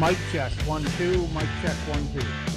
Mic check, 1, 2, mic check, 1, 2.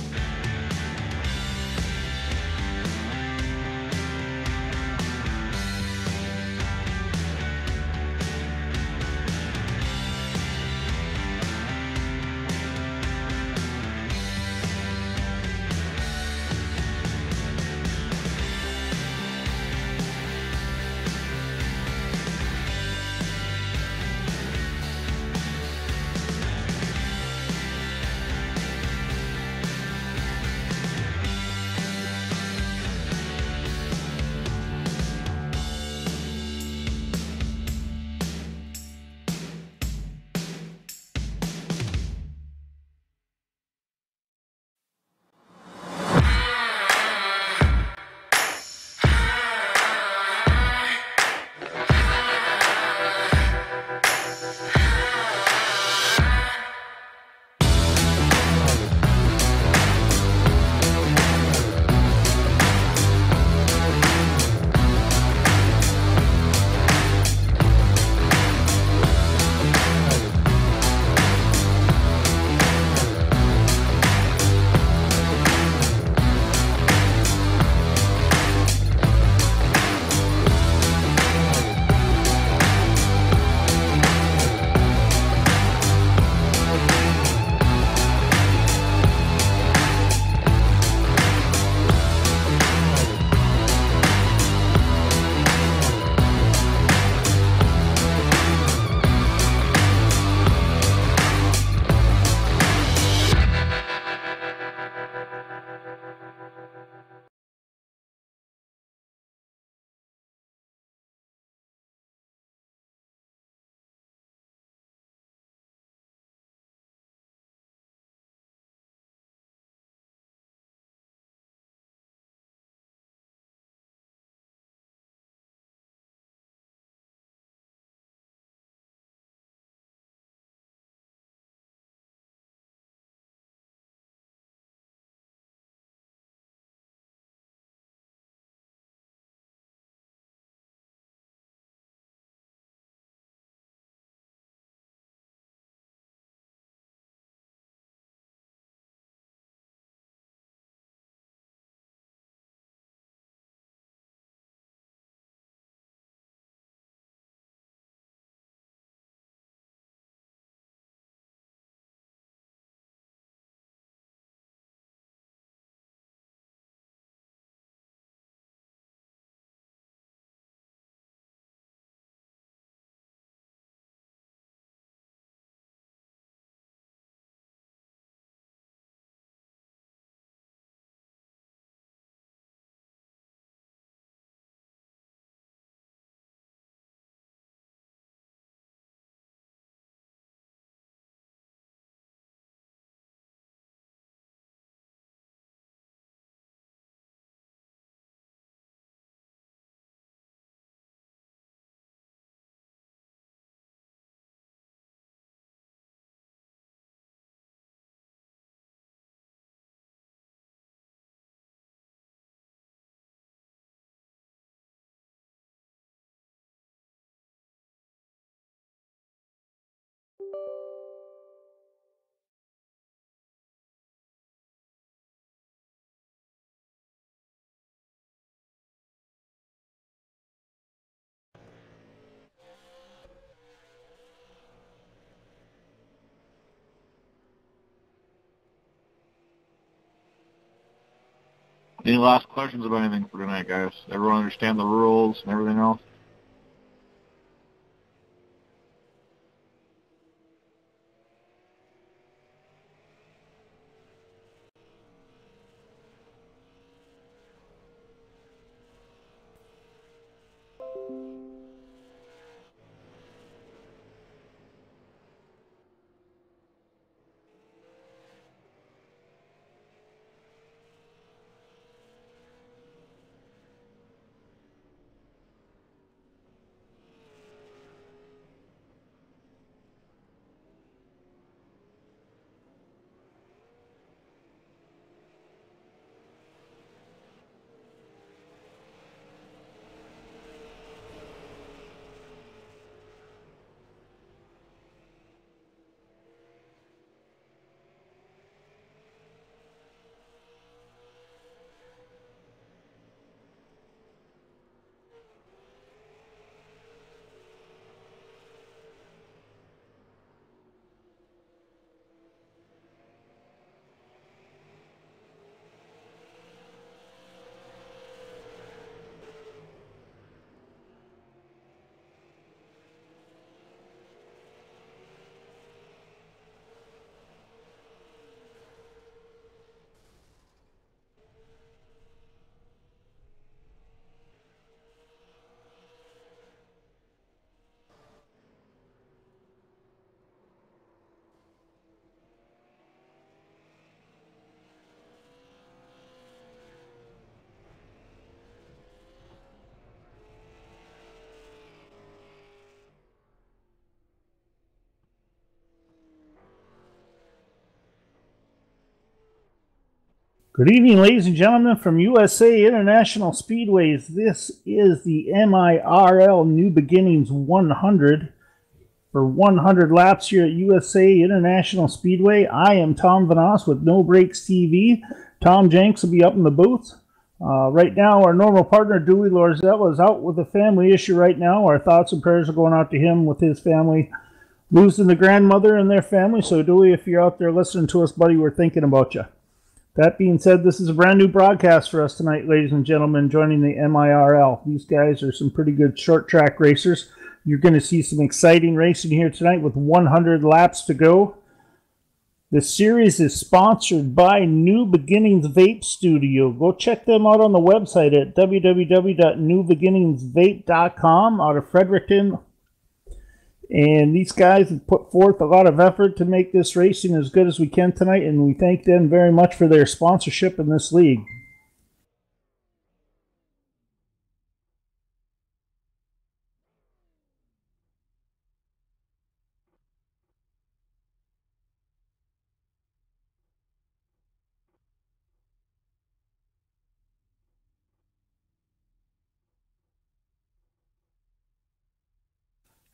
Any last questions about anything for tonight, guys? Everyone understand the rules and everything else? Good evening, ladies and gentlemen, from USA International Speedways. This is the MIRL New Beginnings 100 for 100 laps here at USA International Speedway. I am Tom Vanas with No Brakes TV. Tom Jenks will be up in the booth. Right now, our normal partner, Dewey Lorzell, is out with a family issue right now. Our thoughts and prayers are going out to him with his family losing the grandmother and their family. So, Dewey, if you're out there listening to us, buddy, we're thinking about you. That being said, this is a brand new broadcast for us tonight, ladies and gentlemen, joining the MIRL. These guys are some pretty good short track racers. You're going to see some exciting racing here tonight with 100 laps to go. This series is sponsored by New Beginnings Vape Studio. Go check them out on the website at www.newbeginningsvape.com out of Fredericton. And these guys have put forth a lot of effort to make this racing as good as we can tonight, and we thank them very much for their sponsorship in this league.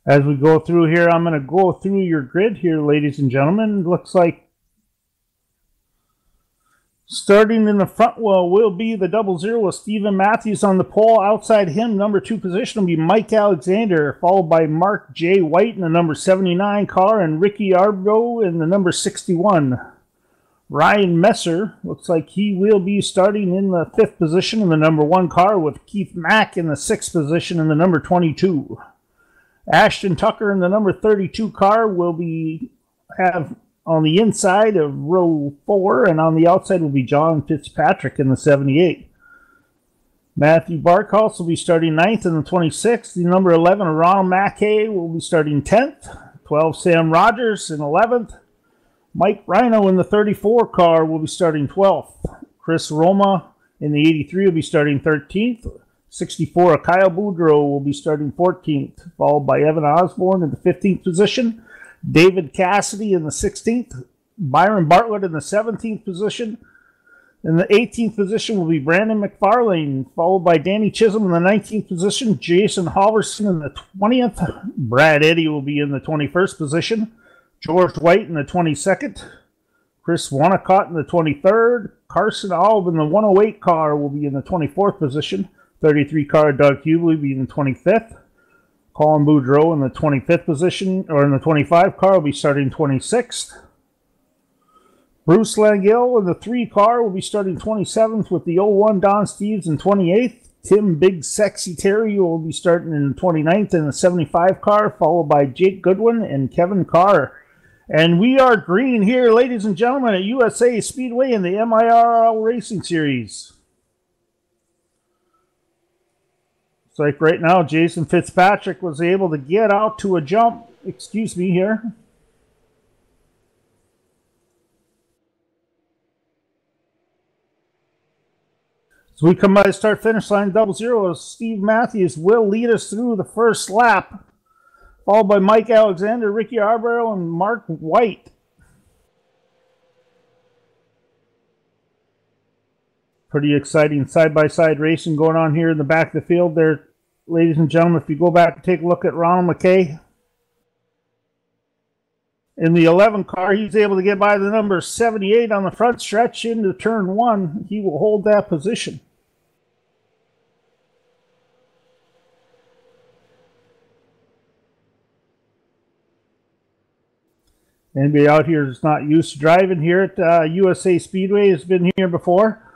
As we go through here, I'm going to go through your grid here, ladies and gentlemen. It looks like starting in the front will be the 00 with Stephen Matthews on the pole. Outside him, number 2 position will be Mike Alexander, followed by Mark J. White in the number 79 car, and Ricky Arbo in the number 61. Ryan Messer looks like he will be starting in the 5th position in the number 1 car, with Keith Mack in the 6th position in the number 22. Ashton Tucker in the number 32 car will have on the inside of row 4, and on the outside will be John Fitzpatrick in the 78. Matthew Barkhouse will be starting 9th in the 26th. The number 11, Ronald Mackay, will be starting 10th. 12, Sam Rogers in 11th. Mike Rhino in the 34 car will be starting 12th. Chris Roma in the 83 will be starting 13th. 64, Kyle Boudreau will be starting 14th, followed by Evan Osborne in the 15th position. David Cassidy in the 16th. Byron Bartlett in the 17th position. In the 18th position will be Brandon McFarlane, followed by Danny Chisholm in the 19th position. Jason Halverson in the 20th. Brad Eddy will be in the 21st position. George White in the 22nd. Chris Wanacott in the 23rd. Carson Alb in the 108 car will be in the 24th position. 33 car Doug Hubel will be in the 25th. Colin Boudreau in the 25th position, or in the 25 car, will be starting 26th. Bruce Langill in the 3 car will be starting 27th, with the 01 Don Steves in 28th. Tim Big Sexy Terry will be starting in the 29th in the 75 car, followed by Jake Goodwin and Kevin Carr. And we are green here, ladies and gentlemen, at USA Speedway in the MIRL Racing Series. It's like right now, Jason Fitzpatrick was able to get out to a jump. Excuse me here. So we come by the start-finish line, 00. Steve Matthews will lead us through the first lap, followed by Mike Alexander, Ricky Arborough, and Mark White. Pretty exciting side-by-side racing going on here in the back of the field there, ladies and gentlemen. If you go back and take a look at Ronald McKay, in the 11 car, he's able to get by the number 78 on the front stretch into turn 1. He will hold that position. Anybody out here who's not used to driving here at USA Speedway has been here before.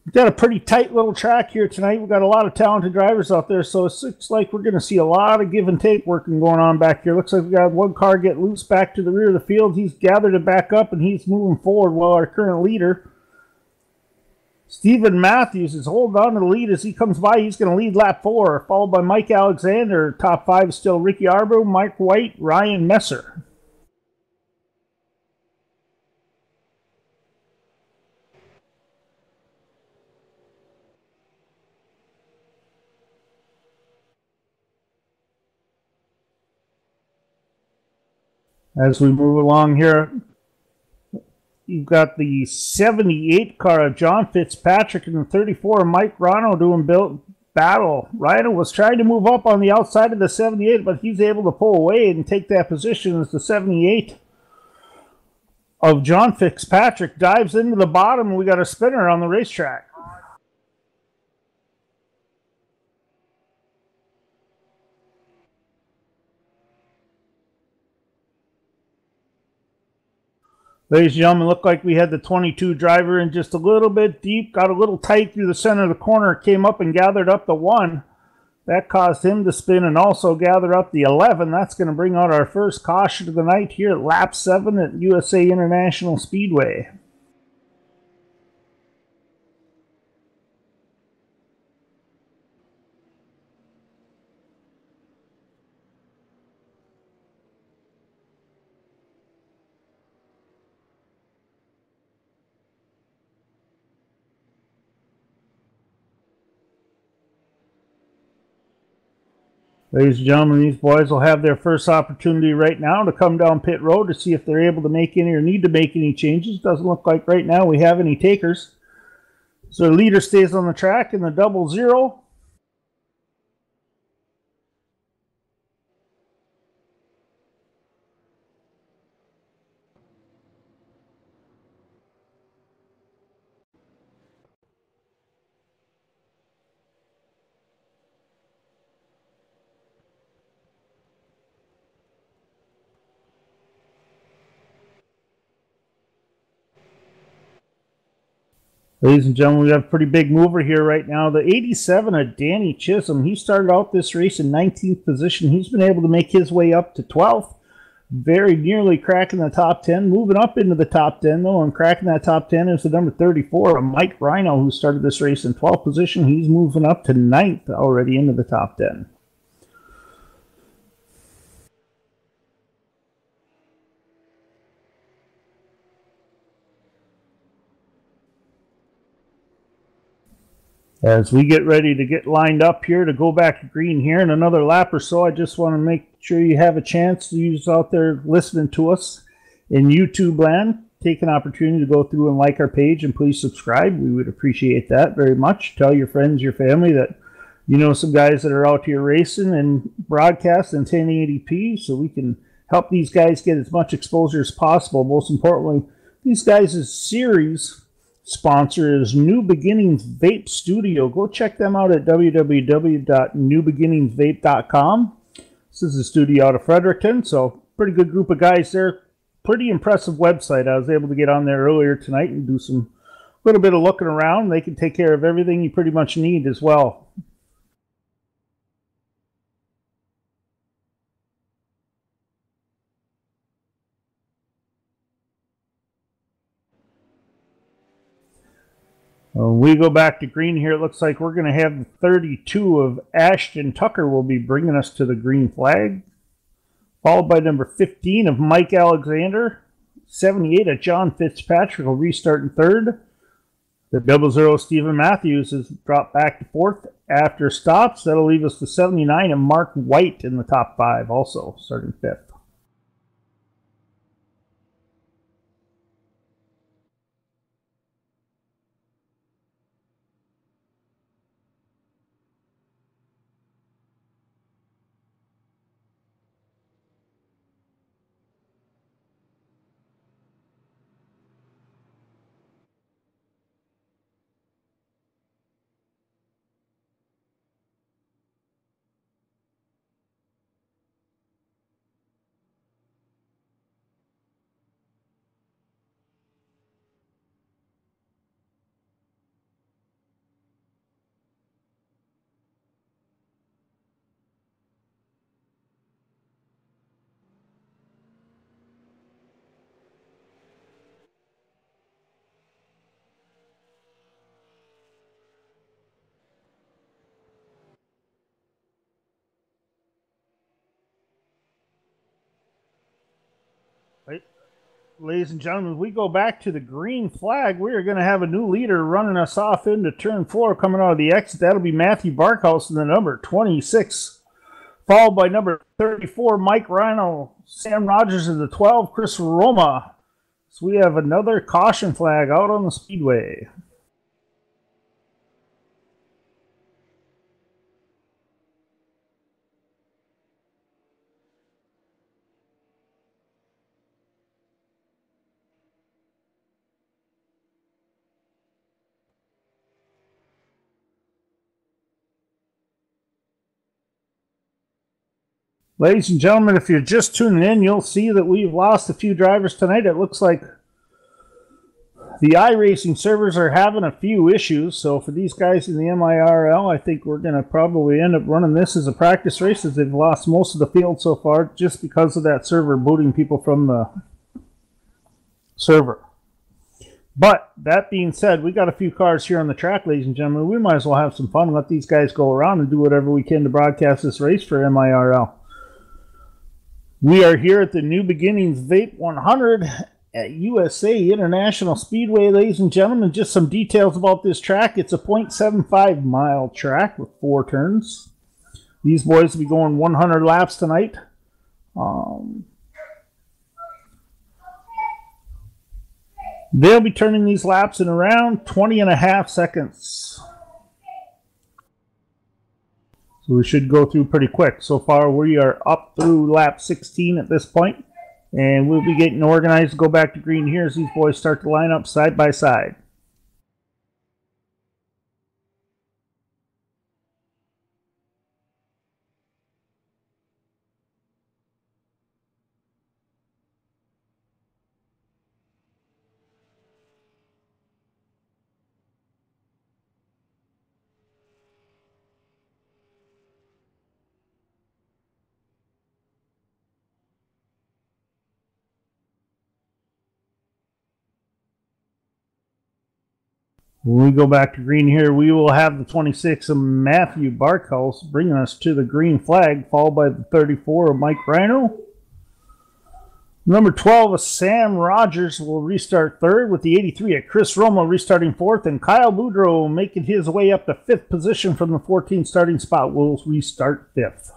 We've got a pretty tight little track here tonight. We've got a lot of talented drivers out there, so it looks like we're going to see a lot of give and take working going on back here. Looks like we've got one car get loose back to the rear of the field. He's gathered it back up, and he's moving forward, while our current leader, Stephen Matthews, is holding on to the lead as he comes by. He's going to lead lap 4, followed by Mike Alexander. Top 5 is still Ricky Arbo, Mike White, Ryan Messer. As we move along here, you've got the 78 car of John Fitzpatrick and the 34 of Mike Rano doing battle. Rhino was trying to move up on the outside of the 78, but he's able to pull away and take that position as the 78 of John Fitzpatrick dives into the bottom, and we got a spinner on the racetrack. Ladies and gentlemen, looked like we had the 22 driver in just a little bit deep, got a little tight through the center of the corner, came up and gathered up the 1. That caused him to spin and also gather up the 11. That's going to bring out our first caution of the night here at lap 7 at USA International Speedway. Ladies and gentlemen, these boys will have their first opportunity right now to come down pit road to see if they're able to make any or need to make any changes. Doesn't look like right now we have any takers. So the leader stays on the track in the 00. Ladies and gentlemen, we have a pretty big mover here right now. The 87 of Danny Chisholm, he started out this race in 19th position. He's been able to make his way up to 12th. Very nearly cracking the top 10. Moving up into the top 10, though, and cracking that top 10 is the number 34 of Mike Rhino, who started this race in 12th position. He's moving up to 9th already into the top 10. As we get ready to get lined up here to go back to green here in another lap or so, I just want to make sure you have a chance to use out there listening to us in YouTube land. Take an opportunity to go through and like our page and please subscribe. We would appreciate that very much. Tell your friends, your family that you know some guys that are out here racing and broadcast in 1080p so we can help these guys get as much exposure as possible. Most importantly, these guys' series sponsor is New Beginnings Vape Studio. Go check them out at www.newbeginningsvape.com. This is a studio out of Fredericton, so pretty good group of guys there. Pretty impressive website. I was able to get on there earlier tonight and do some little bit of looking around. They can take care of everything you pretty much need as well. When we go back to green here, it looks like we're going to have the 32 of Ashton Tucker will be bringing us to the green flag, followed by number 15 of Mike Alexander. 78 of John Fitzpatrick will restart in third. The 00 Stephen Matthews has dropped back to fourth after stops. That'll leave us to 79 of Mark White in the top 5 also, starting fifth. Ladies and gentlemen, we go back to the green flag. We are going to have a new leader running us off into turn 4 coming out of the exit. That'll be Matthew Barkhouse in the number 26, followed by number 34, Mike Rhino. Sam Rogers in the 12, Chris Roma So we have another caution flag out on the speedway. Ladies and gentlemen, if you're just tuning in, you'll see that we've lost a few drivers tonight. It looks like the iRacing servers are having a few issues. So for these guys in the MIRL, I think we're going to probably end up running this as a practice race, as they've lost most of the field so far just because of that server booting people from the server. But that being said, we got a few cars here on the track, ladies and gentlemen. We might as well have some fun and let these guys go around and do whatever we can to broadcast this race for MIRL. We are here at the New Beginnings Vape 100 at USA International Speedway, ladies and gentlemen. And just some details about this track. It's a 0.75 mile track with 4 turns. These boys will be going 100 laps tonight. They'll be turning these laps in around 20.5 seconds. So we should go through pretty quick. So far, we are up through lap 16 at this point, and we'll be getting organized to go back to green here as these boys start to line up side by side. When we go back to green here, we will have the 26 of Matthew Barkhouse bringing us to the green flag, followed by the 34 of Mike Rhino. Number 12 of Sam Rogers will restart third, with the 83 of Chris Roma restarting fourth, and Kyle Boudreau making his way up to fifth position from the 14th starting spot will restart fifth.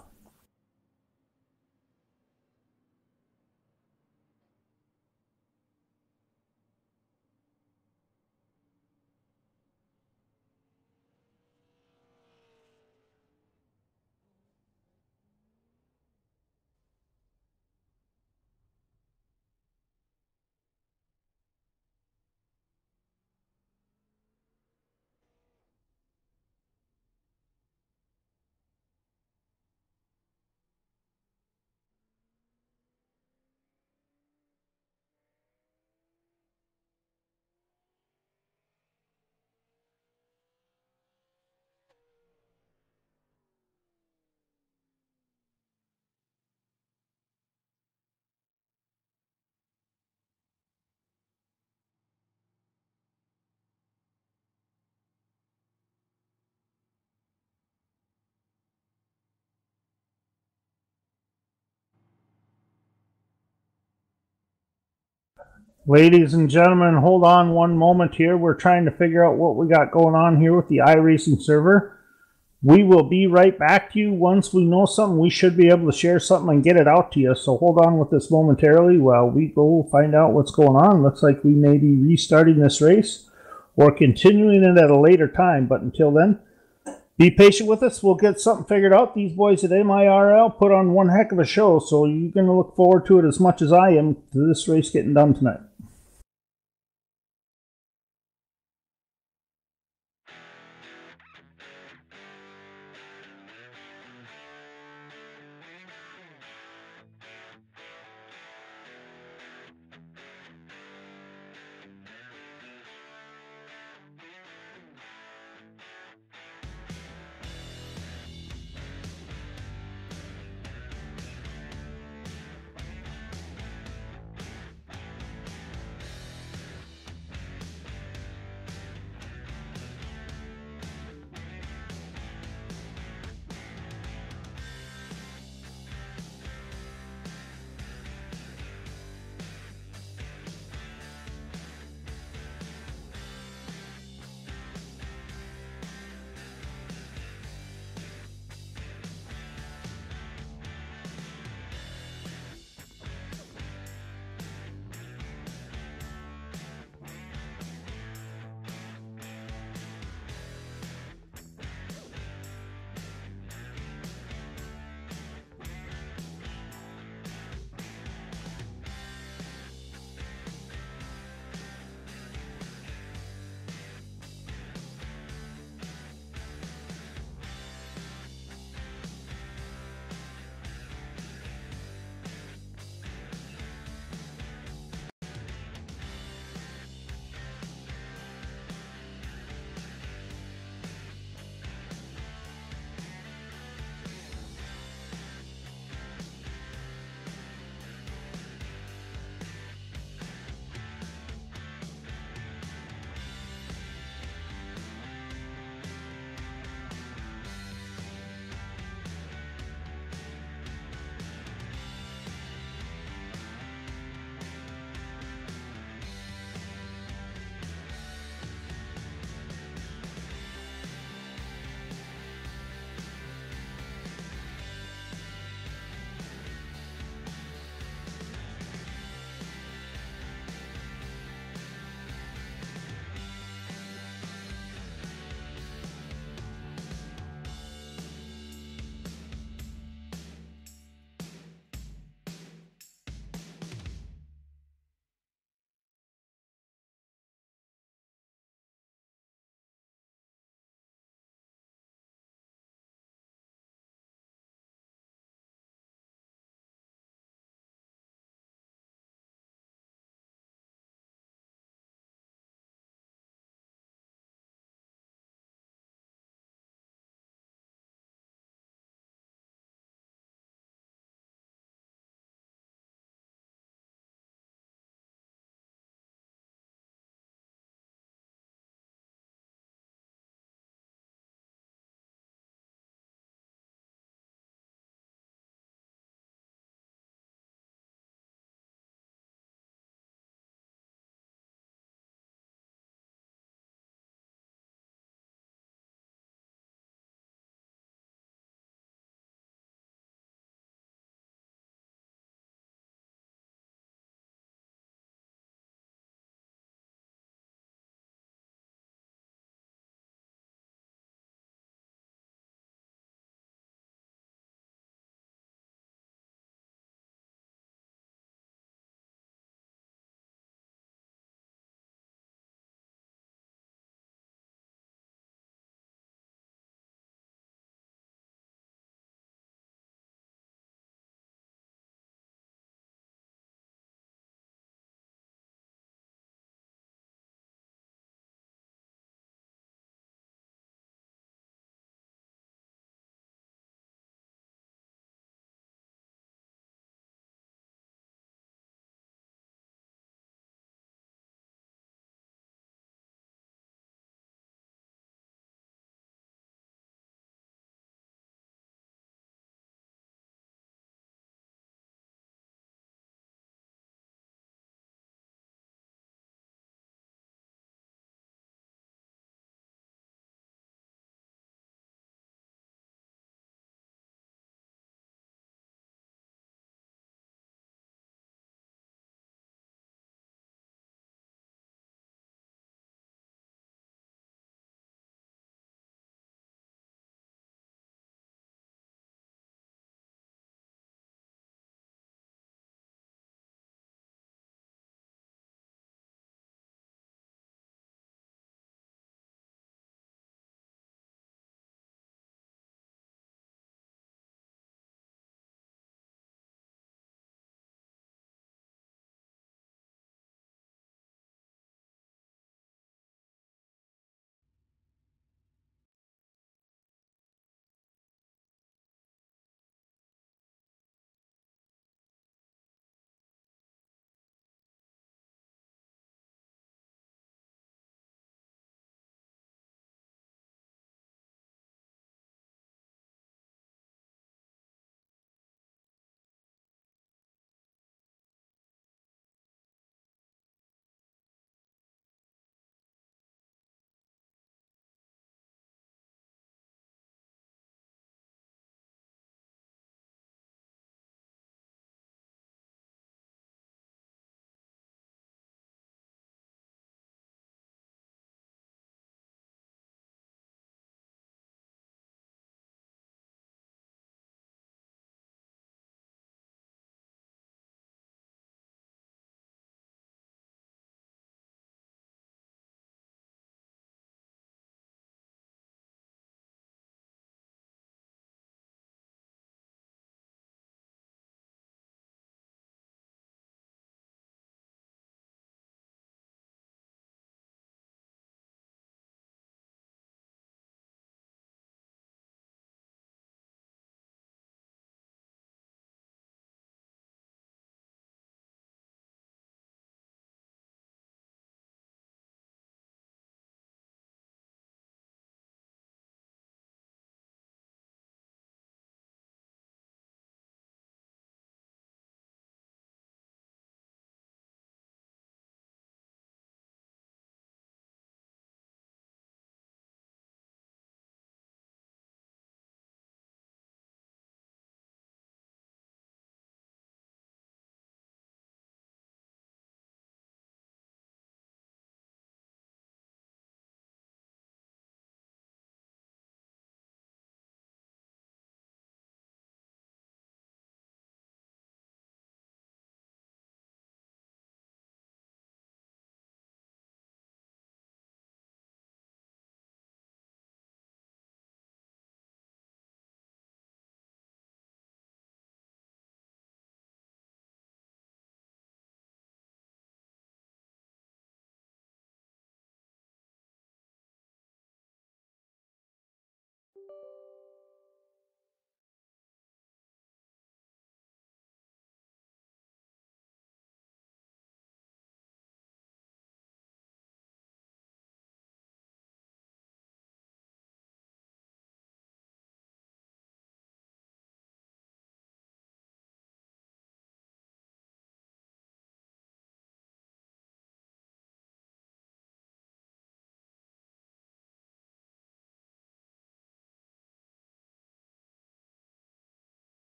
Ladies and gentlemen, hold on one moment here. We're trying to figure out what we got going on here with the iRacing server. We will be right back to you once we know something. We should be able to share something and get it out to you. So hold on with this momentarily while we go find out what's going on. Looks like we may be restarting this race or continuing it at a later time. But until then, be patient with us. We'll get something figured out. These boys at MIRL put on one heck of a show. So you're going to look forward to it as much as I am to this race getting done tonight.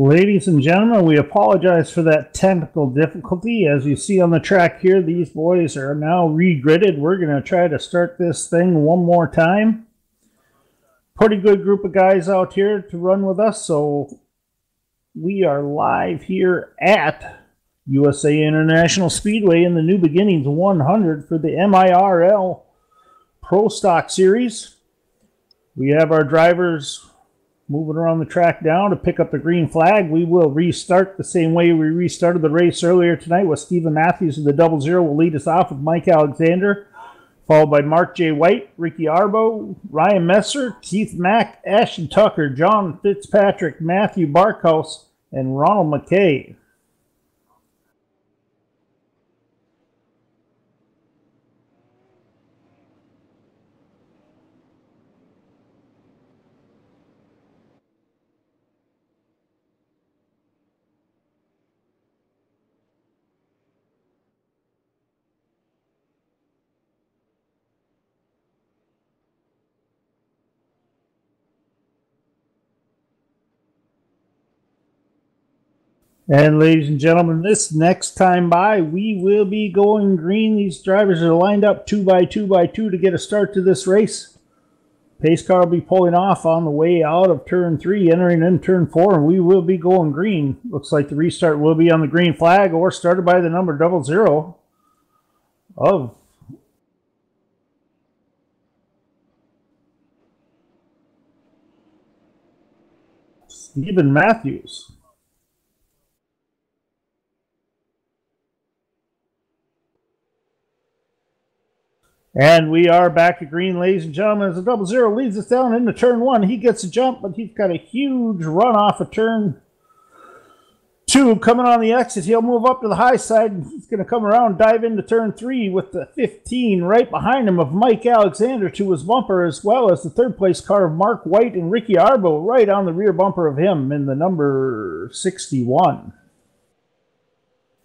Ladies and gentlemen, we apologize for that technical difficulty. As you see on the track here, these boys are now regridded. We're going to try to start this thing one more time. Pretty good group of guys out here to run with us, so we are live here at USA International Speedway in the New Beginnings 100 for the MIRL Pro Stock Series. We have our drivers moving around the track down to pick up the green flag. We will restart the same way we restarted the race earlier tonight with Stephen Matthews of the 00 will lead us off with Mike Alexander, followed by Mark J. White, Ricky Arbo, Ryan Messer, Keith Mack, Ashton Tucker, John Fitzpatrick, Matthew Barkhouse, and Ronald McKay. And ladies and gentlemen, this next time by, we will be going green. These drivers are lined up 2 by 2 by 2 to get a start to this race. Pace car will be pulling off on the way out of turn 3, entering in turn 4, and we will be going green. Looks like the restart will be on the green flag or started by the number 00 of Stephen Matthews. And we are back to green, ladies and gentlemen, as the 00 leads us down into turn 1. He gets a jump, but he's got a huge run off of turn 2 coming on the exit. He'll move up to the high side, and he's going to come around, dive into turn 3 with the 15 right behind him of Mike Alexander to his bumper, as well as the third place car of Mark White and Ricky Arbo right on the rear bumper of him in the number 61.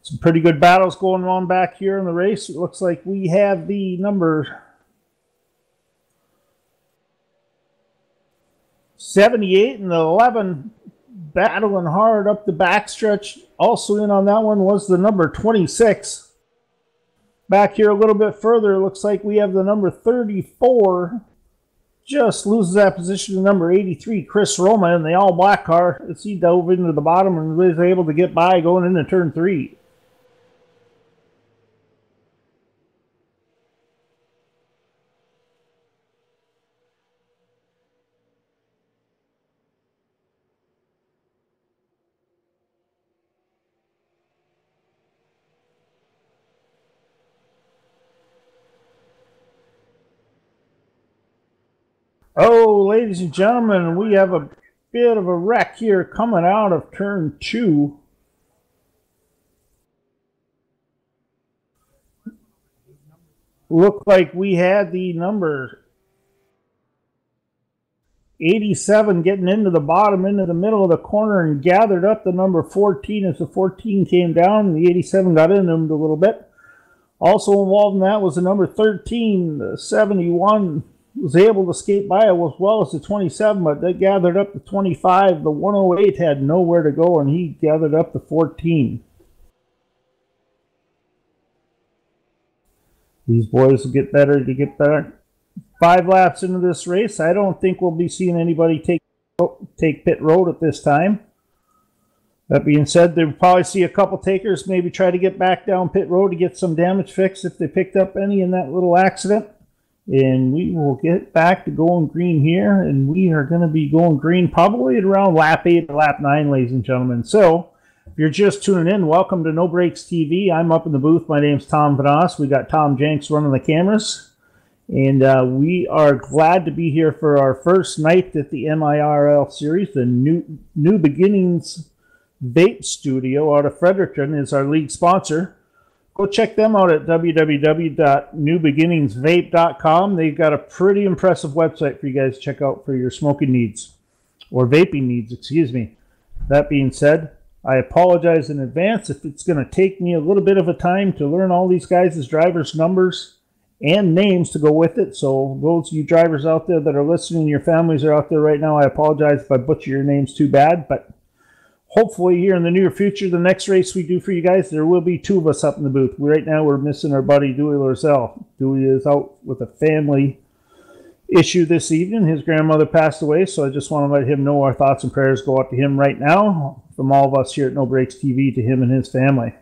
Some pretty good battles going on back here in the race. It looks like we have the number 78 and the 11 battling hard up the backstretch. Also in on that one was the number 26. Back here a little bit further, it looks like we have the number 34. Just loses that position to number 83, Chris Roma, in the all-black car as he dove into the bottom and was able to get by going into turn 3. Oh, ladies and gentlemen, we have a bit of a wreck here coming out of turn 2. Looked like we had the number 87 getting into the bottom, into the middle of the corner, and gathered up the number 14 as the 14 came down, and the 87 got into him a little bit. Also involved in that was the number 13, the 71. Was able to skate by it as well as the 27, but they gathered up the 25. The 108 had nowhere to go, and he gathered up the 14. These boys will get better to get better. 5 laps into this race. I don't think we'll be seeing anybody take pit road at this time. That being said, they'll probably see a couple takers maybe try to get back down pit road to get some damage fixed if they picked up any in that little accident. And we will get back to going green here, and we are going to be going green probably at around lap 8 or lap 9, ladies and gentlemen. So, if you're just tuning in, welcome to No Brakes TV. I'm up in the booth. My name's Tom Vanas. We got Tom Jenks running the cameras, and we are glad to be here for our first night at the MIRL Series. The New Beginnings Vape Studio out of Fredericton is our league sponsor. Go check them out at www.newbeginningsvape.com. They've got a pretty impressive website for you guys to check out for your smoking needs, or vaping needs, excuse me. That being said, I apologize in advance if it's going to take me a little bit of a time to learn all these guys' drivers' numbers and names to go with it. So those of you drivers out there that are listening, your families are out there right now, I apologize if I butcher your names too bad, but hopefully here in the near future, the next race we do for you guys, there will be 2 of us up in the booth. Right now we're missing our buddy Dewey Lorzell. Dewey is out with a family issue this evening. His grandmother passed away, so I just want to let him know our thoughts and prayers go out to him right now from all of us here at No Breaks TV to him and his family.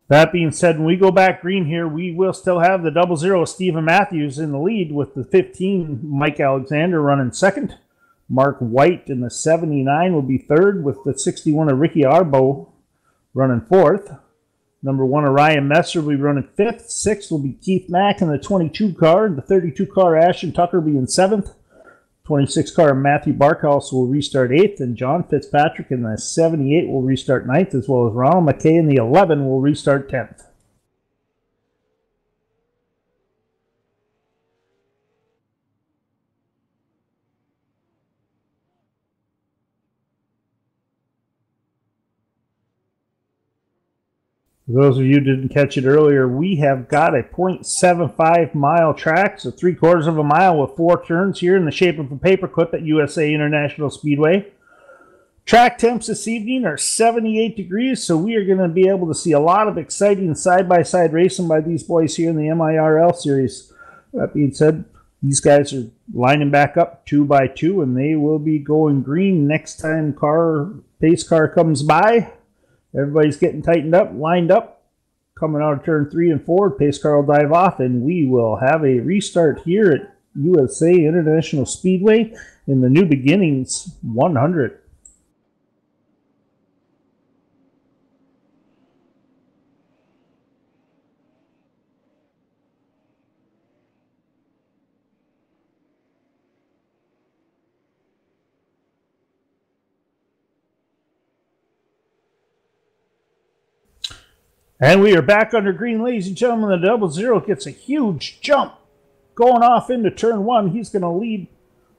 That being said, when we go back green here, we will still have the 00 Stephen Matthews in the lead with the 15 Mike Alexander running second. Mark White in the 79 will be third with the 61 of Ricky Arbo running fourth. Number 1 Orion Messer will be running fifth. Sixth will be Keith Mack in the 22 car. The 32 car Ashton Tucker will be in seventh. 26 car Matthew Barkhouse will restart eighth, and John Fitzpatrick in the 78 will restart ninth, as well as Ronald McKay in the 11 will restart 10th. For those of you who didn't catch it earlier, we have got a 0.75 mile track, so 3/4 of a mile with 4 turns here in the shape of a paperclip at USA International Speedway. Track temps this evening are 78 degrees, so we are going to be able to see a lot of exciting side-by-side racing by these boys here in the MIRL series. That being said, these guys are lining back up 2 by 2, and they will be going green next time pace car comes by. Everybody's getting tightened up, lined up, coming out of turn 3 and 4. Pace car will dive off, and we will have a restart here at USA International Speedway in the New Beginnings 100. And we are back under green, ladies and gentlemen. The 00 gets a huge jump going off into turn 1. He's going to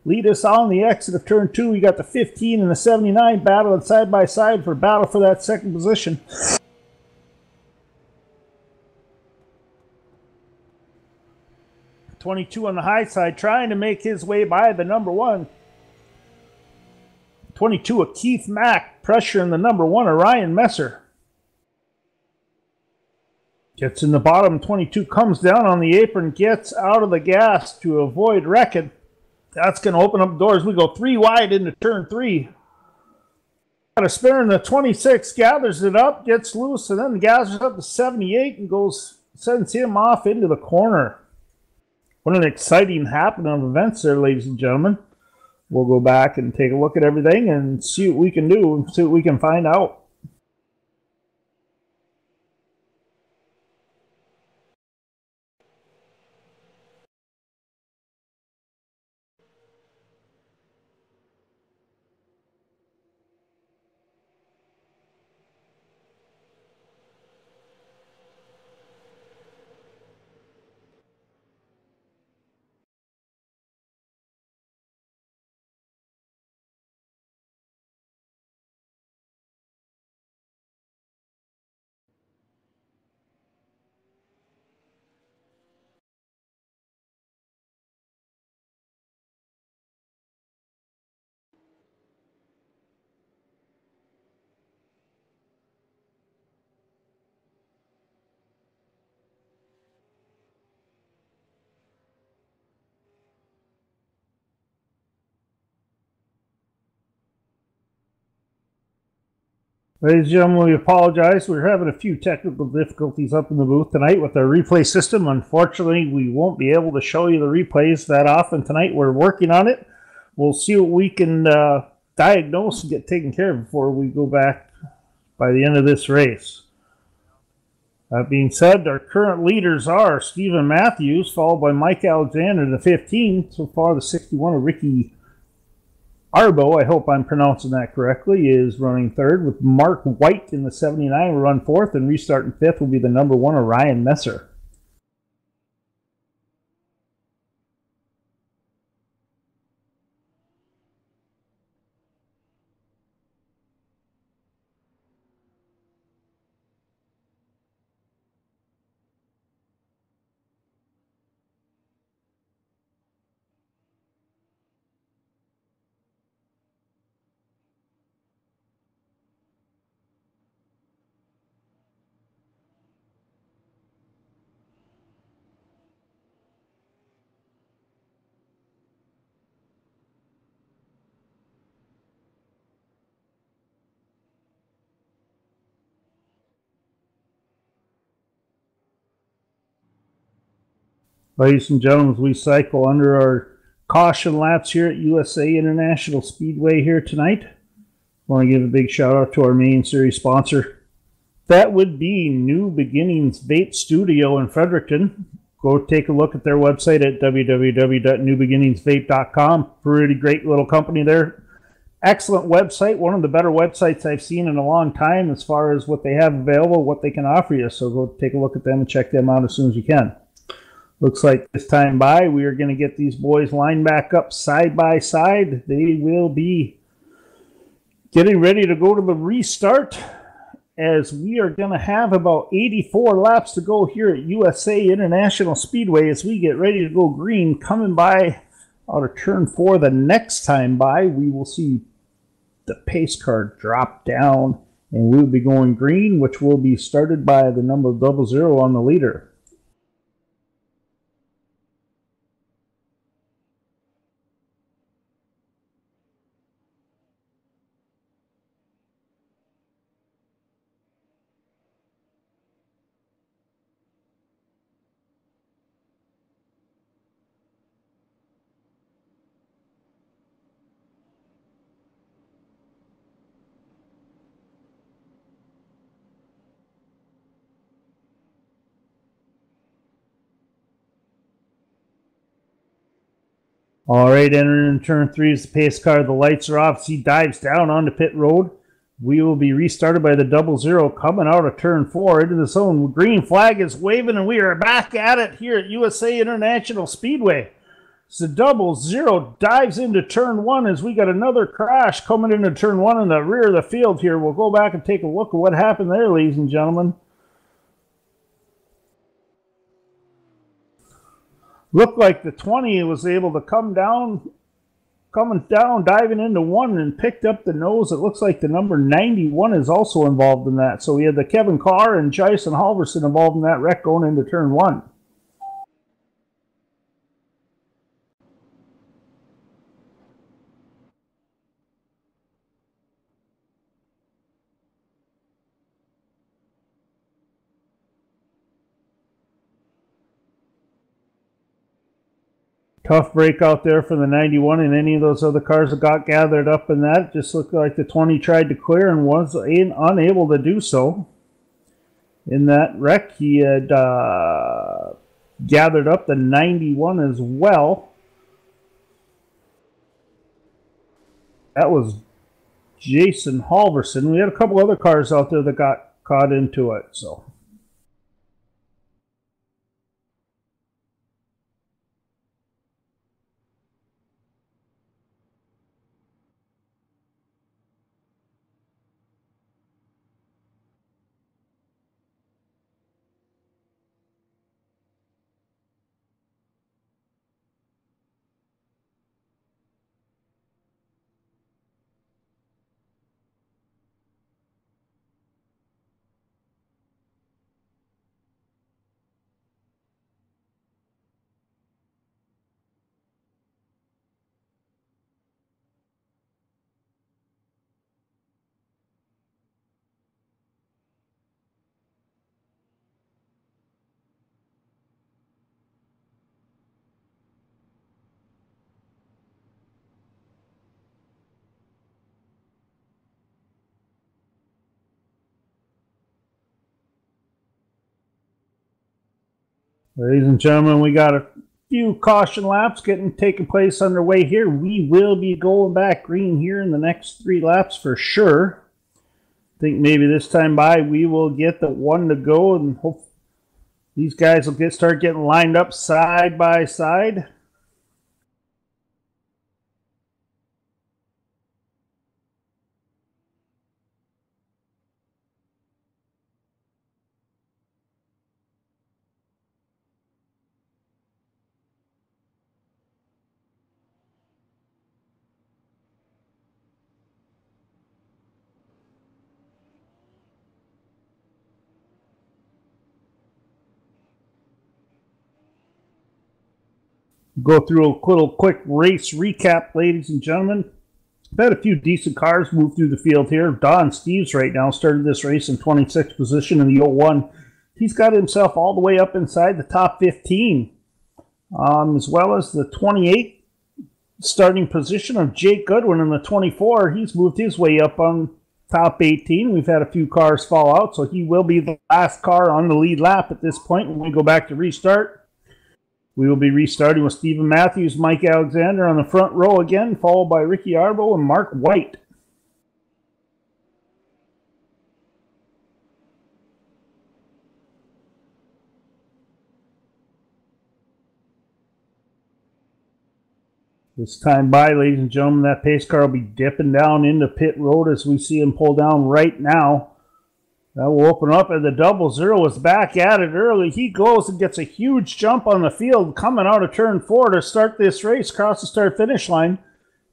lead us on the exit of turn 2. We got the 15 and the 79 battling side by side for battle for that second position. .22 on the high side, trying to make his way by the number 1. 22 of Keith Mack, pressuring the number 1 Orion Messer. Gets in the bottom, 22 comes down on the apron, gets out of the gas to avoid wrecking. That's going to open up doors. We go 3 wide into turn 3. Got a spare in the 26, gathers it up, gets loose, and then gathers up to 78 and sends him off into the corner. What an exciting happening of events there, ladies and gentlemen. We'll go back and take a look at everything and see what we can do and see what we can find out. Ladies and gentlemen, we apologize. We're having a few technical difficulties up in the booth tonight with our replay system. Unfortunately, we won't be able to show you the replays that often tonight. We're working on it. We'll see what we can diagnose and get taken care of before we go back by the end of this race. That being said, our current leaders are Stephen Matthews, followed by Mike Alexander, the 15. So far, the 61 of Ricky Arbo, I hope I'm pronouncing that correctly, is running third, with Mark White in the 79 will run fourth, and restarting fifth will be the number 1 Orion Messer. Ladies and gentlemen, we cycle under our caution laps here at USA International Speedway here tonight. I want to give a big shout out to our main series sponsor. That would be New Beginnings Vape Studio in Fredericton. Go take a look at their website at www.newbeginningsvape.com. Pretty great little company there. Excellent website, one of the better websites I've seen in a long time as far as what they have available, what they can offer you. So go take a look at them and check them out as soon as you can. Looks like this time by, we are going to get these boys lined back up side by side. They will be getting ready to go to the restart, as we are going to have about 84 laps to go here at USA International Speedway as we get ready to go green. Coming by out of turn 4 the next time by, we will see the pace car drop down, and we will be going green, which will be started by the number 00 on the leader. All right, entering in turn 3 is the pace car. The lights are off. He dives down onto pit road. We will be restarted by the 00 coming out of turn 4 into the zone. Green flag is waving, and we are back at it here at USA International Speedway. So 00 dives into turn 1 as we got another crash coming into turn 1 in the rear of the field here. We'll go back and take a look at what happened there, ladies and gentlemen. Looked like the 20 was able to coming down, diving into 1 and picked up the nose. It looks like the number 91 is also involved in that. So we had the Kevin Carr and Jason Halverson involved in that wreck going into turn 1. Tough break out there for the 91 and any of those other cars that got gathered up in that. It just looked like the 20 tried to clear and was unable to do so. In that wreck, he had gathered up the 91 as well. That was Jason Halverson. We had a couple other cars out there that got caught into it. So. Ladies and gentlemen, we got a few caution laps taking place underway here. We will be going back green here in the next 3 laps for sure. I think maybe this time by we will get the 1 to go, and hope these guys will start getting lined up side by side. Go through a little quick race recap, ladies and gentlemen. We've had a few decent cars move through the field here. Don Steves right now started this race in 26th position in the 01. He's got himself all the way up inside the top 15. as well as the 28 starting position of Jake Goodwin in the 24. He's moved his way up on top 18. We've had a few cars fall out, so he will be the last car on the lead lap at this point when we go back to restart. We will be restarting with Stephen Matthews, Mike Alexander on the front row again, followed by Ricky Arbo and Mark White. This time by, ladies and gentlemen, that pace car will be dipping down into pit road as we see him pull down right now. That will open up, and the 00 is back at it early. He goes and gets a huge jump on the field coming out of turn 4 to start this race across the start-finish line.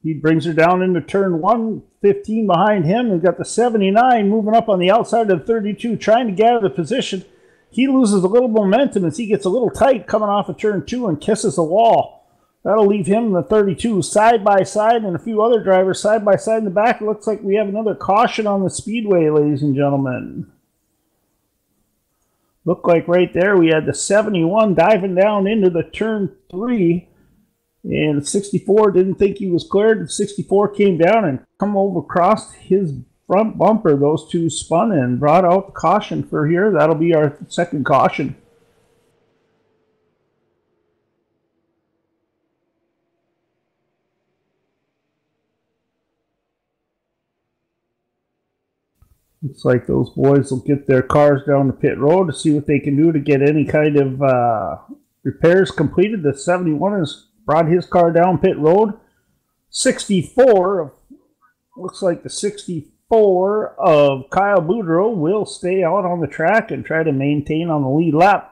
He brings her down into turn 1, 15 behind him. We've got the 79 moving up on the outside of the 32, trying to gather the position. He loses a little momentum as he gets a little tight coming off of turn 2 and kisses the wall. That'll leave him in the 32 side by side and a few other drivers side by side in the back. It looks like we have another caution on the speedway, ladies and gentlemen. Looked like right there we had the 71 diving down into the turn 3. And the 64 didn't think he was cleared. The 64 came down and come over across his front bumper. Those two spun and brought out the caution for here. That'll be our second caution. Looks like those boys will get their cars down the pit road to see what they can do to get any kind of repairs completed. The 71 has brought his car down pit road. 64, looks like the 64 of Kyle Boudreau will stay out on the track and try to maintain on the lead lap.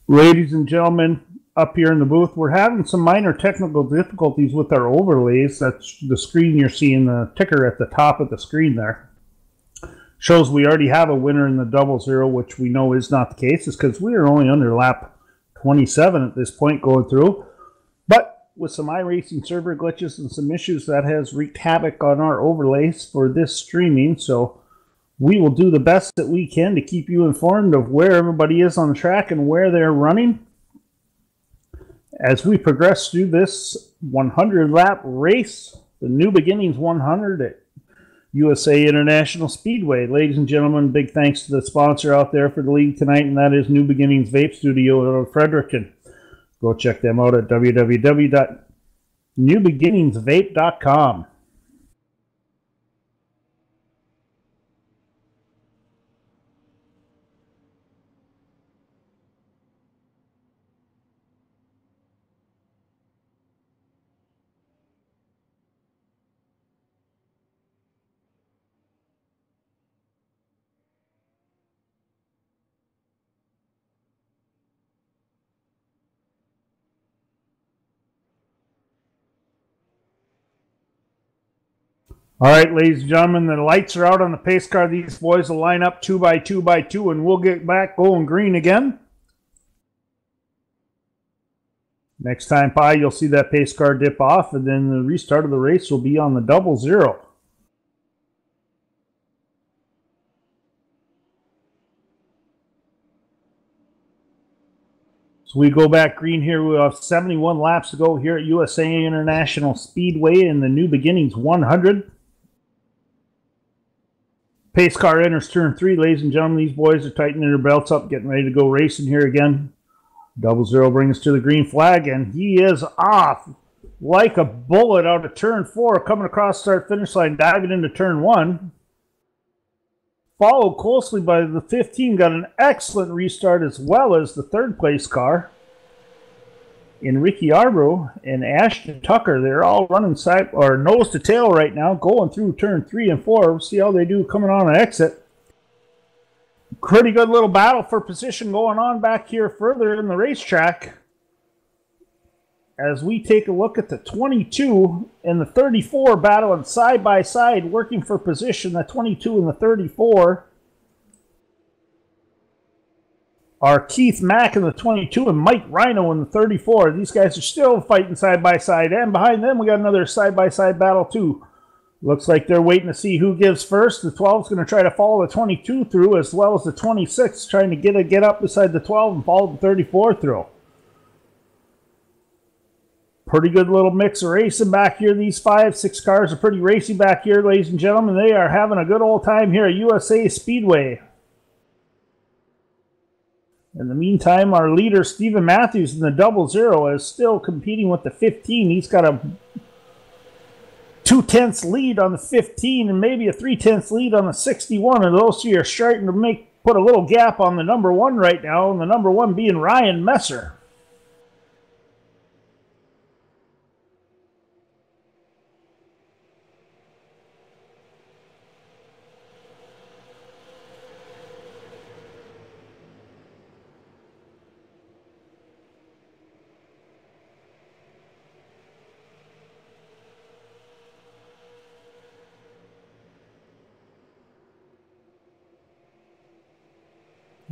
Ladies and gentlemen, up here in the booth, we're having some minor technical difficulties with our overlays. That's the screen you're seeing, the ticker at the top of the screen there. Shows we already have a winner in the 00, which we know is not the case. It's because we are only under lap 27 at this point going through. But with some iRacing server glitches and some issues, that has wreaked havoc on our overlays for this streaming. So we will do the best that we can to keep you informed of where everybody is on the track and where they're running as we progress through this 100-lap race, the New Beginnings 100 at USA International Speedway. Ladies and gentlemen, big thanks to the sponsor out there for the league tonight, and that is New Beginnings Vape Studio out of Fredericton. Go check them out at www.newbeginningsvape.com. All right, ladies and gentlemen, the lights are out on the pace car. These boys will line up 2 by 2 by 2, and we'll get back going green again. Next time by, you'll see that pace car dip off, and then the restart of the race will be on the 00. So we go back green here. We have 71 laps to go here at USA International Speedway in the New Beginnings 100. Pace car enters turn 3, ladies and gentlemen. These boys are tightening their belts up, getting ready to go racing here again. 00 brings us to the green flag, and he is off like a bullet out of turn 4, coming across start-finish line, diving into turn 1. followed closely by the 15. Got an excellent restart as well as the third place car in Ricky Arbro and Ashton Tucker. They're all running side or nose to tail right now, going through turn 3 and 4. We'll see how they do coming on an exit. Pretty good little battle for position going on back here further in the racetrack. As we take a look at the 22 and the 34 battling side by side, working for position. The 22 and the 34 are Keith Mack in the 22 and Mike Rhino in the 34. These guys are still fighting side by side, and behind them we got another side by side battle too. Looks like they're waiting to see who gives first. The 12 is going to try to follow the 22 through, as well as the 26 trying to get up beside the 12 and follow the 34 through. Pretty good little mix of racing back here. These 5-6 cars are pretty racy back here, ladies and gentlemen. They are having a good old time here at USA Speedway. In the meantime, our leader, Stephen Matthews, in the 00 is still competing with the 15. He's got a 2/10 lead on the 15 and maybe a 3/10 lead on the 61. And those two are starting to put a little gap on the number 1 right now, and the number 1 being Ryan Messer.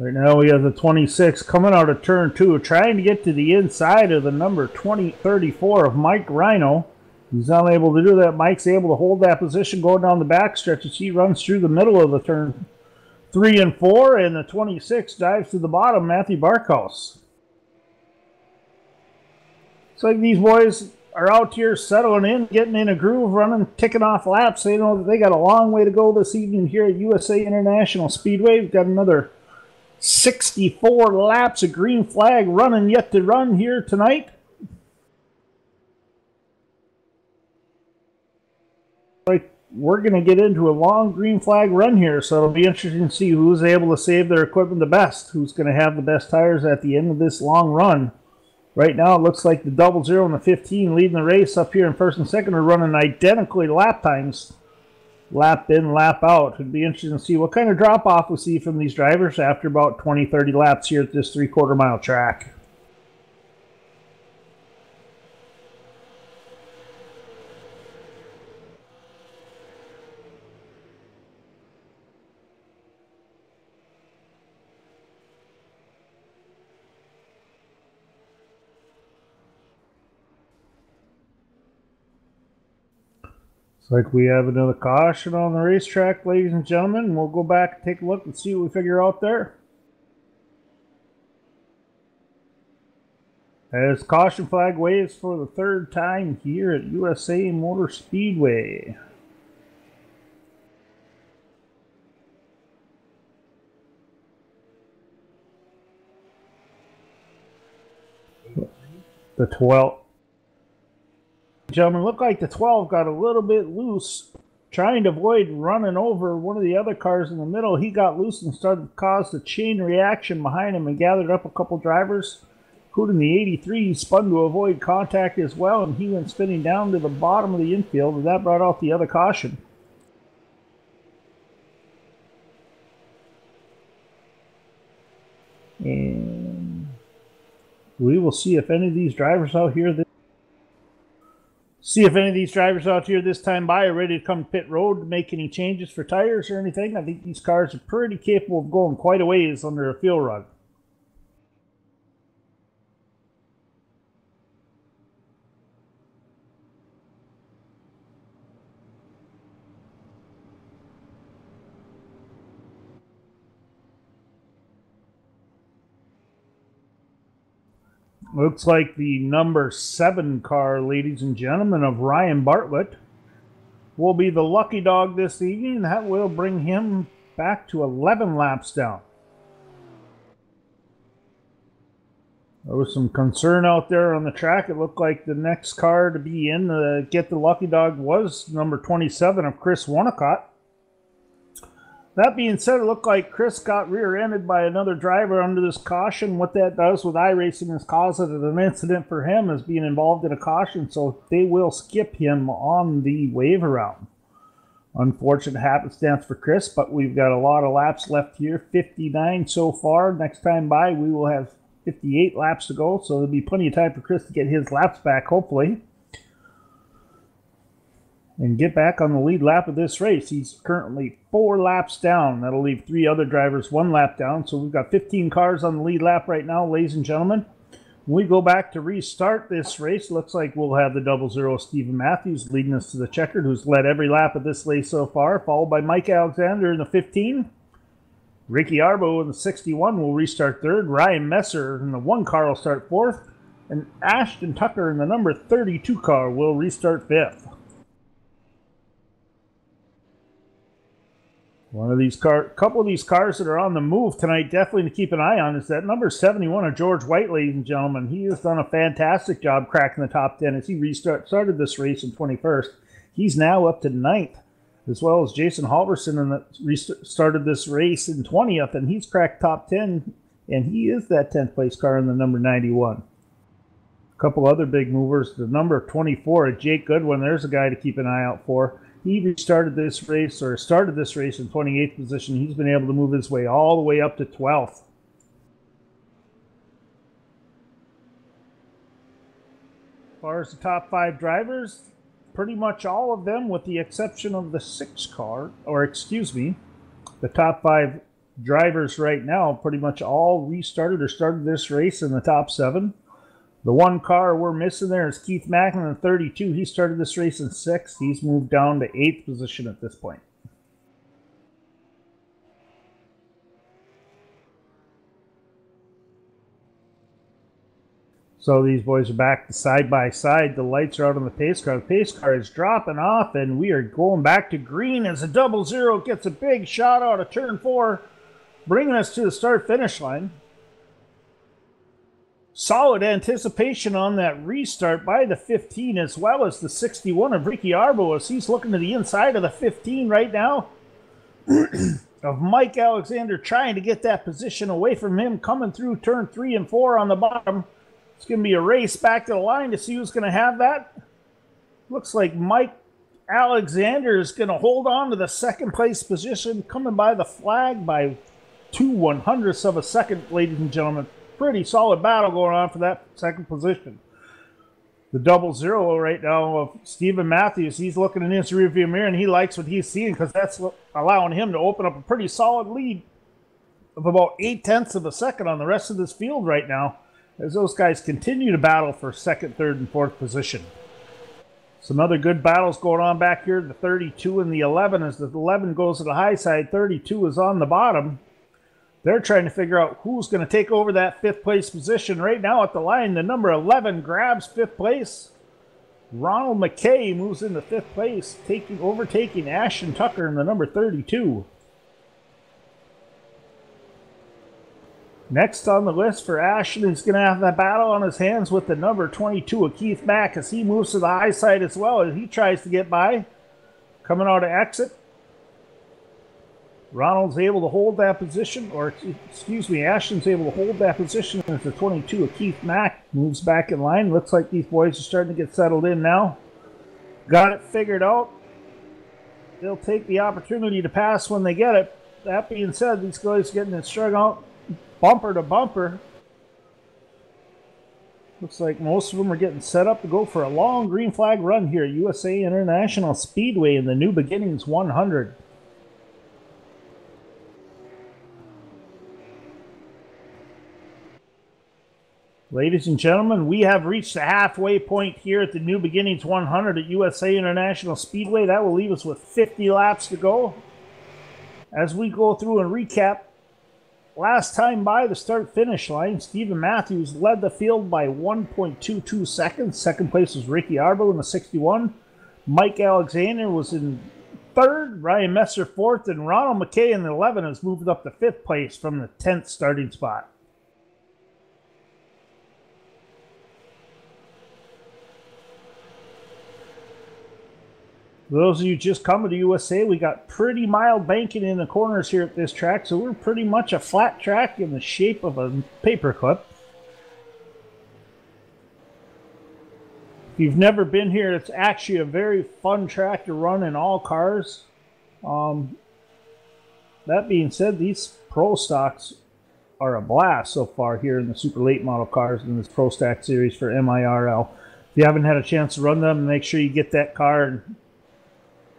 Right now we have the 26 coming out of turn 2, trying to get to the inside of the number 34 of Mike Rhino. He's unable to do that. Mike's able to hold that position going down the backstretch as he runs through the middle of the turn 3 and 4, and the 26 dives to the bottom, Matthew Barkhouse. It's like these boys are out here settling in, getting in a groove, running, ticking off laps. They know that they got a long way to go this evening here at USA International Speedway. We've got another 64 laps of green flag running yet to run here tonight. Like, we're going to get into a long green flag run here, so it'll be interesting to see who's able to save their equipment the best, who's going to have the best tires at the end of this long run. Right now it looks like the 00 and the 15 leading the race up here in first and second are running identically lap times. Lap in, lap out. It'd be interesting to see what kind of drop-off we see from these drivers after about 20-30 laps here at this 3/4 mile track. Looks like we have another caution on the racetrack, ladies and gentlemen, and we'll go back and take a look and see what we figure out there. As caution flag waves for the 3rd time here at USA Motor Speedway. The 12. Gentlemen, look like the 12 got a little bit loose, trying to avoid running over one of the other cars in the middle. He got loose and caused a chain reaction behind him and gathered up a couple drivers, including the 83. He spun to avoid contact as well, and he went spinning down to the bottom of the infield, and that brought out the other caution. And we will see if any of these drivers out here this time by are ready to come to pit road to make any changes for tires or anything. I think these cars are pretty capable of going quite a ways under a fuel run. Looks like the number 7 car, ladies and gentlemen, of Ryan Bartlett will be the lucky dog this evening. That will bring him back to 11 laps down. There was some concern out there on the track. It looked like the next car to be in to get the lucky dog was number 27 of Chris Wonnacott. That being said, it looked like Chris got rear-ended by another driver under this caution. What that does with iRacing is cause it an incident for him as being involved in a caution, so they will skip him on the wave around. Unfortunate happenstance for Chris, but we've got a lot of laps left here. 59 so far. Next time by, we will have 58 laps to go, so there'll be plenty of time for Chris to get his laps back, hopefully, and get back on the lead lap of this race. He's currently 4 laps down. That'll leave 3 other drivers 1 lap down. So we've got 15 cars on the lead lap right now, ladies and gentlemen. When we go back to restart this race, looks like we'll have the 00 Stephen Matthews leading us to the checkered, who's led every lap of this race so far, followed by Mike Alexander in the 15. Ricky Arbo in the 61 will restart 3rd. Ryan Messer in the 1 car will start 4th. And Ashton Tucker in the number 32 car will restart 5th. Couple of these cars that are on the move tonight, definitely to keep an eye on, is that number 71 of George White, ladies and gentlemen. He has done a fantastic job cracking the top 10 as he started this race in 21st. He's now up to 9th, as well as Jason Halverson started this race in 20th, and he's cracked top 10, and he is that 10th place car in the number 91. A couple other big movers, the number 24, Jake Goodwin, there's a guy to keep an eye out for. He restarted this race, or started this race in 28th position. He's been able to move his way all the way up to 12th. As far as the top 5 drivers, pretty much all of them, with the exception of the 6 car, or excuse me, the top 5 drivers right now, pretty much all restarted or started this race in the top 7. The 1 car we're missing there is Keith Macklin in 32. He started this race in 6th. He's moved down to 8th position at this point. So these boys are back to side by side. The lights are out on the pace car. The pace car is dropping off, and we are going back to green as the 00 gets a big shot out of turn 4, bringing us to the start-finish line. Solid anticipation on that restart by the 15, as well as the 61 of Ricky Arbo, as he's looking to the inside of the 15 right now of Mike Alexander, trying to get that position away from him, coming through turn 3 and 4 on the bottom. It's going to be a race back to the line to see who's going to have that. Looks like Mike Alexander is going to hold on to the 2nd place position, coming by the flag by 2/100ths of a second, ladies and gentlemen. Pretty solid battle going on for that 2nd position. The 00 right now of Stephen Matthews, he's looking in his rearview mirror, and he likes what he's seeing because that's allowing him to open up a pretty solid lead of about 0.8 of a second on the rest of this field right now, as those guys continue to battle for 2nd, 3rd, and 4th position. Some other good battles going on back here. The 32 and the 11, as the 11 goes to the high side, 32 is on the bottom. They're trying to figure out who's going to take over that 5th place position. Right now at the line, the number 11 grabs 5th place. Ronald McKay moves into 5th place, overtaking Ashton Tucker in the number 32. Next on the list for Ashton is going to have that battle on his hands with the number 22 of Keith Mack, as he moves to the high side as well as he tries to get by. Coming out of exit. Ronald's able to hold that position, or excuse me, Ashton's able to hold that position as the 22 of Keith Mack moves back in line. Looks like these boys are starting to get settled in now. Got it figured out. They'll take the opportunity to pass when they get it. That being said, these guys are getting it strung out bumper to bumper. Looks like most of them are getting set up to go for a long green flag run here at USA International Speedway in the New Beginnings 100. Ladies and gentlemen, we have reached the halfway point here at the New Beginnings 100 at USA International Speedway. That will leave us with 50 laps to go. As we go through and recap, last time by the start-finish line, Stephen Matthews led the field by 1.22 seconds. 2nd place was Ricky Arbo in the 61. Mike Alexander was in 3rd. Ryan Messer 4th. And Ronald McKay in the 11 has moved up to 5th place from the 10th starting spot. For those of you just coming to USA, we got pretty mild banking in the corners here at this track, so we're pretty much a flat track in the shape of a paperclip. If you've never been here, it's actually a very fun track to run in all cars. That being said, these Pro Stocks are a blast so far here in the super late model cars in this Pro Stack series for MIRL. If you haven't had a chance to run them, make sure you get that car and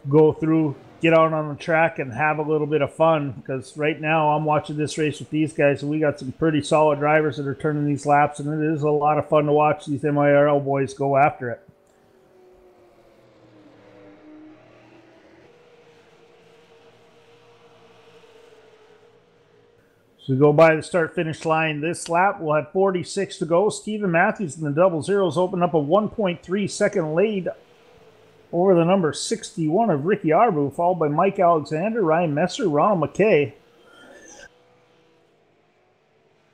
go through, get out on the track and have a little bit of fun, because right now I'm watching this race with these guys and we got some pretty solid drivers that are turning these laps, and it is a lot of fun to watch these MIRL boys go after it. So we go by the start-finish line this lap. We'll have 46 to go. Stephen Matthews in the double zeros open up a 1.3 second lead over the number 61 of Ricky Arbu, followed by Mike Alexander, Ryan Messer, Ronald McKay.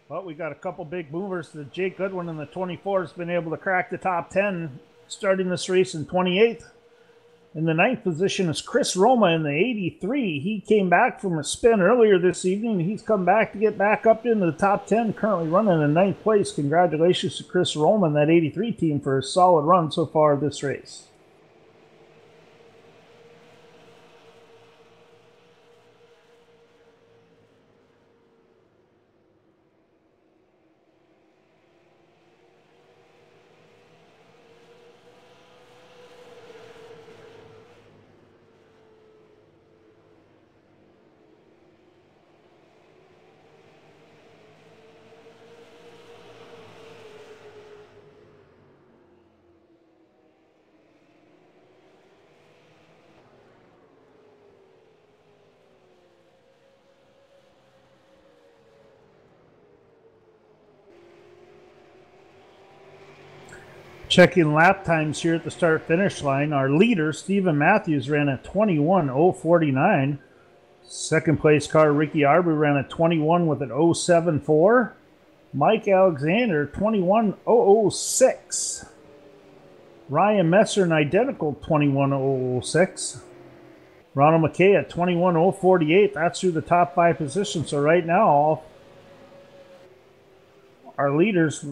But we got a couple big movers. The Jake Goodwin in the 24 has been able to crack the top 10, starting this race in 28th. In the 9th position is Chris Roma in the 83. He came back from a spin earlier this evening. He's come back to get back up into the top 10, currently running in 9th place. Congratulations to Chris Roma and that 83 team for a solid run so far this race. Checking lap times here at the start-finish line. Our leader, Stephen Matthews, ran a 21.049. Second place car, Ricky Arbu, ran a 21 with an 074. Mike Alexander, 21.006. Ryan Messer, an identical 21.006. Ronald McKay at 21.048. That's through the top 5 positions. So right now, our leaders,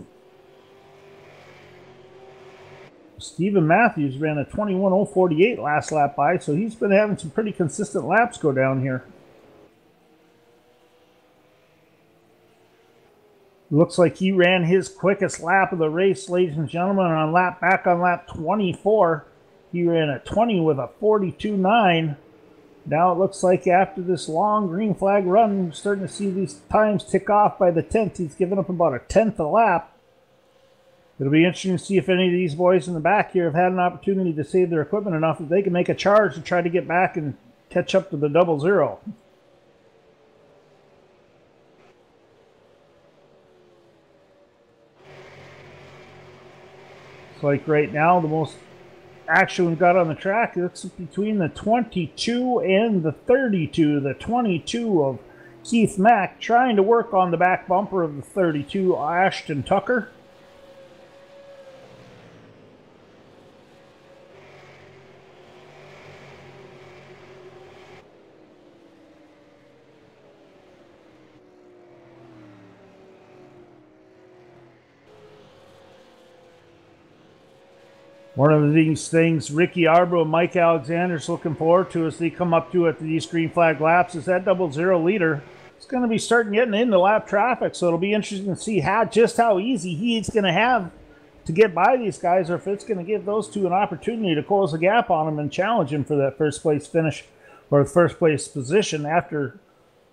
Stephen Matthews ran a 21.048 last lap by, so he's been having some pretty consistent laps go down here. Looks like he ran his quickest lap of the race, ladies and gentlemen, on lap 24. He ran a 20 with a 42.9. Now it looks like after this long green flag run, we're starting to see these times tick off by the 10th. He's given up about a 10th a lap. It'll be interesting to see if any of these boys in the back here have had an opportunity to save their equipment enough that they can make a charge to try to get back and catch up to the double zero. It's like right now, the most action we've got on the track is between the 22 and the 32. The 22 of Keith Mack trying to work on the back bumper of the 32, Ashton Tucker. One of these things Ricky Arbo and Mike Alexander's looking forward to as they come up to at these green flag laps is that double zero leader. It's going to be starting getting into lap traffic, so it'll be interesting to see just how easy he's going to have to get by these guys, or if it's going to give those two an opportunity to close the gap on him and challenge him for that first place finish or the first place position after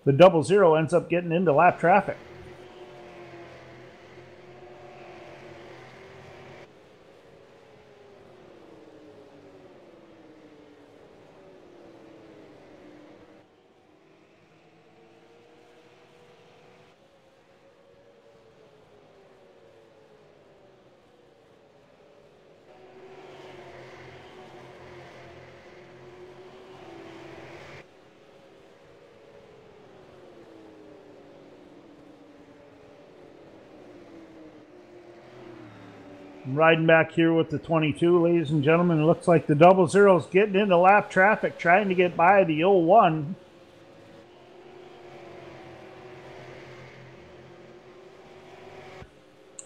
the double zero ends up getting into lap traffic. I'm riding back here with the 22, ladies and gentlemen. It looks like the 00 is getting into lap traffic, trying to get by the 01.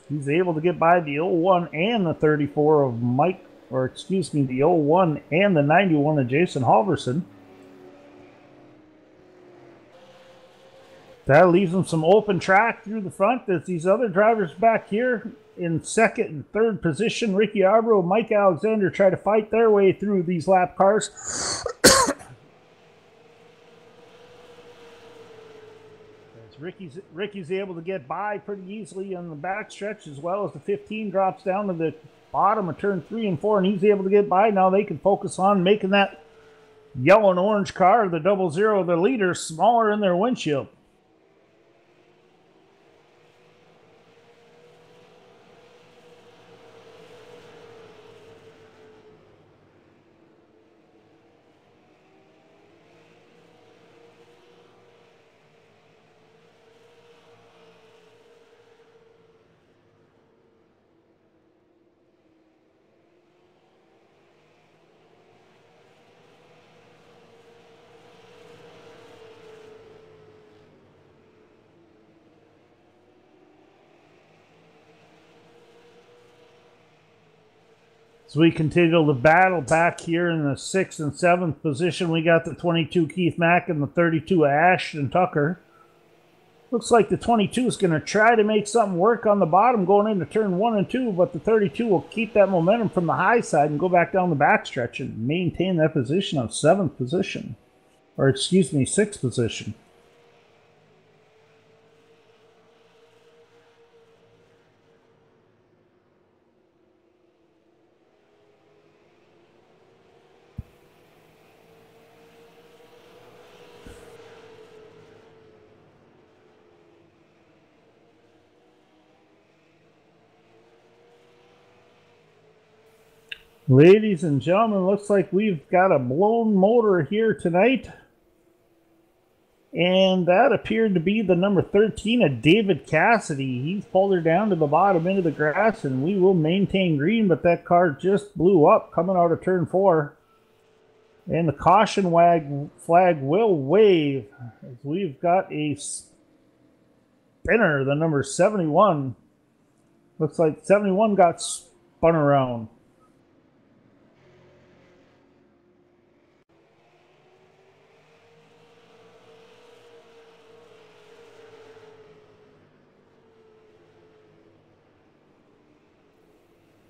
He's able to get by the 01 and the 34 of Mike, or excuse me, the 01 and the 91 of Jason Halverson. That leaves him some open track through the front. There's these other drivers back here in second and third position. Ricky Arbro, Mike Alexander try to fight their way through these lap cars. Ricky's able to get by pretty easily on the backstretch, as well as the 15 drops down to the bottom of turn 3 and 4, and he's able to get by. Now they can focus on making that yellow and orange car, the 00, the leader, smaller in their windshield. So we continue the battle back here in the 6th and 7th position. We got the 22 Keith Mack and the 32 Ashton Tucker. Looks like the 22 is going to try to make something work on the bottom going into turn 1 and 2, but the 32 will keep that momentum from the high side and go back down the backstretch and maintain that position of 7th position. Or excuse me, 6th position. Ladies and gentlemen, looks like we've got a blown motor here tonight. And that appeared to be the number 13 of David Cassidy. He's pulled her down to the bottom into the grass, and we will maintain green, but that car just blew up coming out of turn 4. And the caution flag will wave as we've got a spinner, the number 71. Looks like 71 got spun around.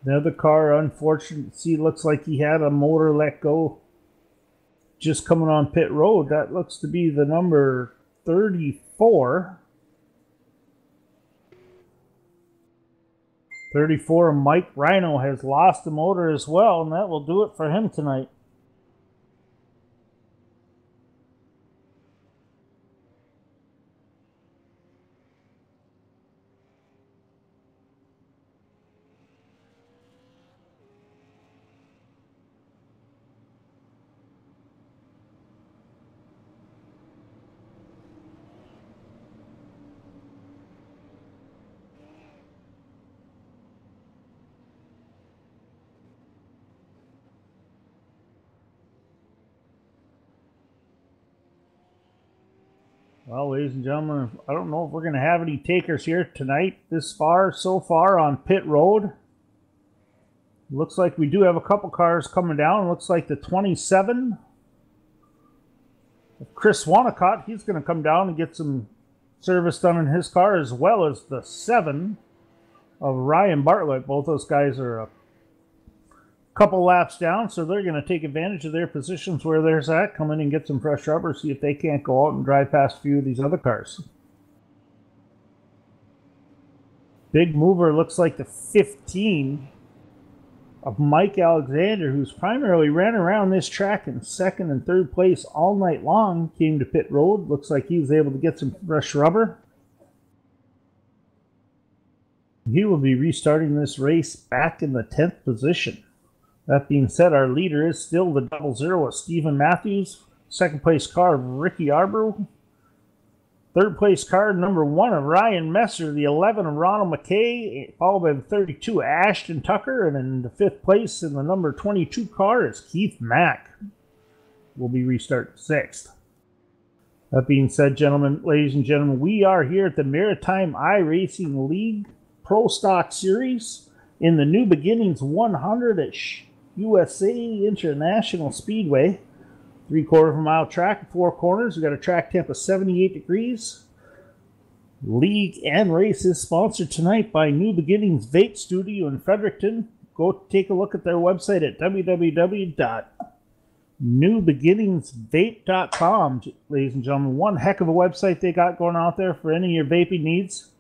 The other car, unfortunately, looks like he had a motor let go just coming on pit road. That looks to be the number 34. 34, Mike Rhino has lost the motor as well, and that will do it for him tonight. Well, ladies and gentlemen, I don't know if we're going to have any takers here tonight so far on pit road. Looks like we do have a couple cars coming down. Looks like the 27 of Chris Wanacott, he's going to come down and get some service done in his car, as well as the 7 of Ryan Bartlett. Both those guys are a couple laps down, so they're going to take advantage of their positions where there's at, come in and get some fresh rubber, see if they can't go out and drive past a few of these other cars. Big mover looks like the 15 of Mike Alexander, who's primarily ran around this track in 2nd and 3rd place all night long, came to pit road. Looks like he was able to get some fresh rubber. He will be restarting this race back in the 10th position. That being said, our leader is still the 00 of Stephen Matthews. 2nd place car, Ricky Arbro. Third place car, number 1 of Ryan Messer, the 11 of Ronald McKay, followed by the 32 Ashton Tucker, and in the 5th place in the number 22 car is Keith Mack. Will be restart 6th. That being said, gentlemen, ladies and gentlemen, we are here at the Maritime iRacing League Pro Stock Series in the New Beginnings 100 at USA International Speedway. 3/4 mile track, 4 corners. We got a track temp of 78 degrees. League and race is sponsored tonight by New Beginnings Vape Studio in Fredericton. Go take a look at their website at www.newbeginningsvape.com, ladies and gentlemen. One heck of a website they got going out there for any of your vaping needs.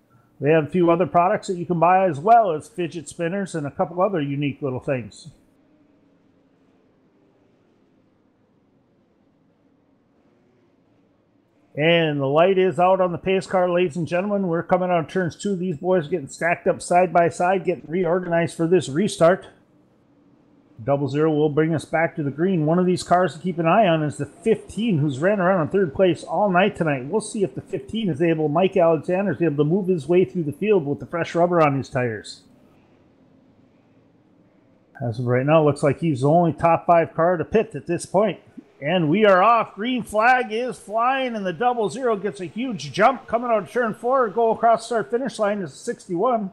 They have a few other products that you can buy as well as fidget spinners and a couple other unique little things. And the light is out on the pace car, ladies and gentlemen. We're coming out of turns 2. These boys getting stacked up side by side, getting reorganized for this restart. 00 will bring us back to the green. One of these cars to keep an eye on is the 15, who's ran around in 3rd place all night tonight. We'll see if the 15 is able, Mike Alexander is able to move his way through the field with the fresh rubber on his tires. As of right now, it looks like he's the only top 5 car to pit at this point. And we are off. Green flag is flying, and the 00 gets a huge jump coming out of turn 4. Go across the start-finish line is 61.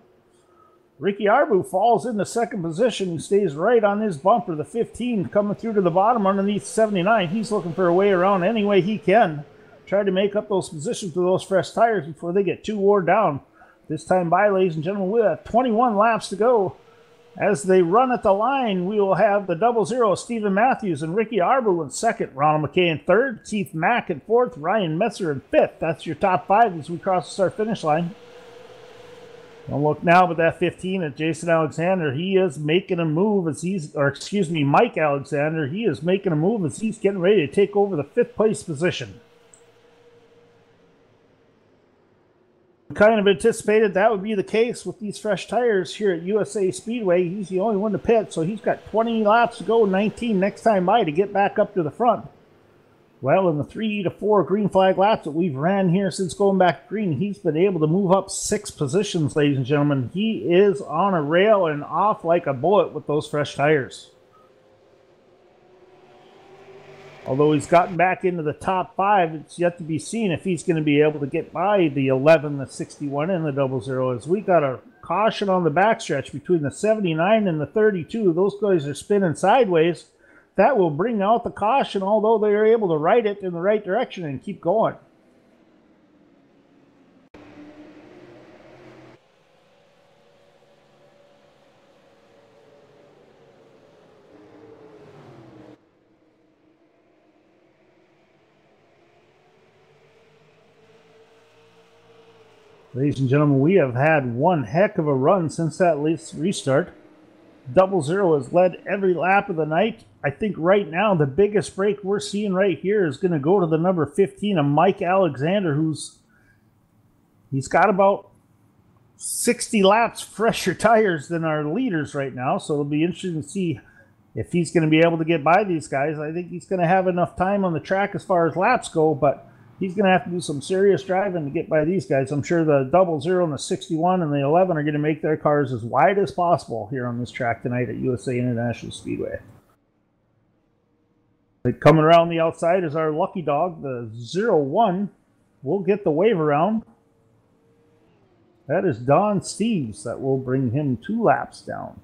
Ricky Arbu falls into 2nd position. He stays right on his bumper. The 15 coming through to the bottom underneath 79. He's looking for a way around any way he can. Try to make up those positions with those fresh tires before they get too wore down. This time by, ladies and gentlemen, we have 21 laps to go. As they run at the line, we will have the 00, Stephen Matthews and Ricky Arbu in 2nd, Ronald McKay in 3rd, Keith Mack in 4th, Ryan Messer in 5th. That's your top 5 as we cross the start-finish line. Don't look now, but that 15 at Jason Alexander, he is making a move as he's, or excuse me, Mike Alexander, he is making a move as he's getting ready to take over the 5th place position. Kind of anticipated that would be the case with these fresh tires here at USA Speedway. He's the only one to pit, so he's got 20 laps to go, 19 next time by to get back up to the front. Well, in the 3 to 4 green flag laps that we've ran here since going back green, he's been able to move up 6 positions, ladies and gentlemen. He is on a rail and off like a bullet with those fresh tires. Although he's gotten back into the top 5, it's yet to be seen if he's going to be able to get by the 11, the 61, and the 00. As we got a caution on the backstretch between the 79 and the 32. Those guys are spinning sideways. That will bring out the caution, although they are able to right it in the right direction and keep going. Ladies and gentlemen, we have had one heck of a run since that restart. 00 has led every lap of the night. I think right now the biggest break we're seeing right here is going to go to the number 15 of Mike Alexander, he's got about 60 laps fresher tires than our leaders right now. So it'll be interesting to see if he's going to be able to get by these guys. I think he's going to have enough time on the track as far as laps go, but he's going to have to do some serious driving to get by these guys. I'm sure the 00 and the 61 and the 11 are going to make their cars as wide as possible here on this track tonight at USA International Speedway. Coming around the outside is our lucky dog, the 01. We'll get the wave around. That is Don Steves. That will bring him 2 laps down.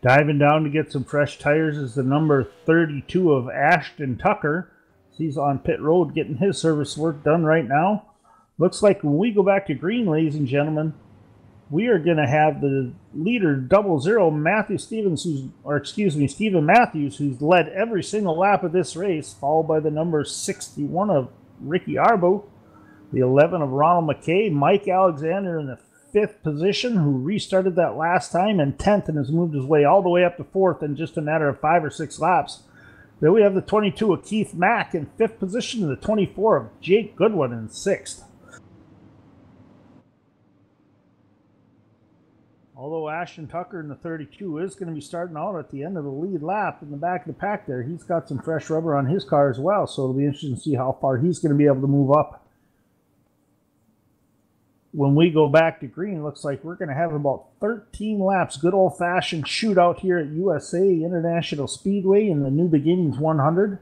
Diving down to get some fresh tires is the number 32 of Ashton Tucker. He's on pit road getting his service work done right now. Looks like when we go back to green, ladies and gentlemen, we are going to have the leader 00 Matthew Stevens, Stephen Matthews, who's led every single lap of this race, followed by the number 61 of Ricky Arbo, the 11 of Ronald McKay, Mike Alexander in the 5th position, who restarted that last time, and 10th, and has moved his way all the way up to 4th in just a matter of 5 or 6 laps. Then we have the 22 of Keith Mack in 5th position, and the 24 of Jake Goodwin in 6th. Although Ashton Tucker in the 32 is going to be starting out at the end of the lead lap in the back of the pack there, he's got some fresh rubber on his car as well, so it'll be interesting to see how far he's going to be able to move up. When we go back to green, looks like we're going to have about 13 laps. Good old-fashioned shootout here at USA International Speedway in the New Beginnings 100.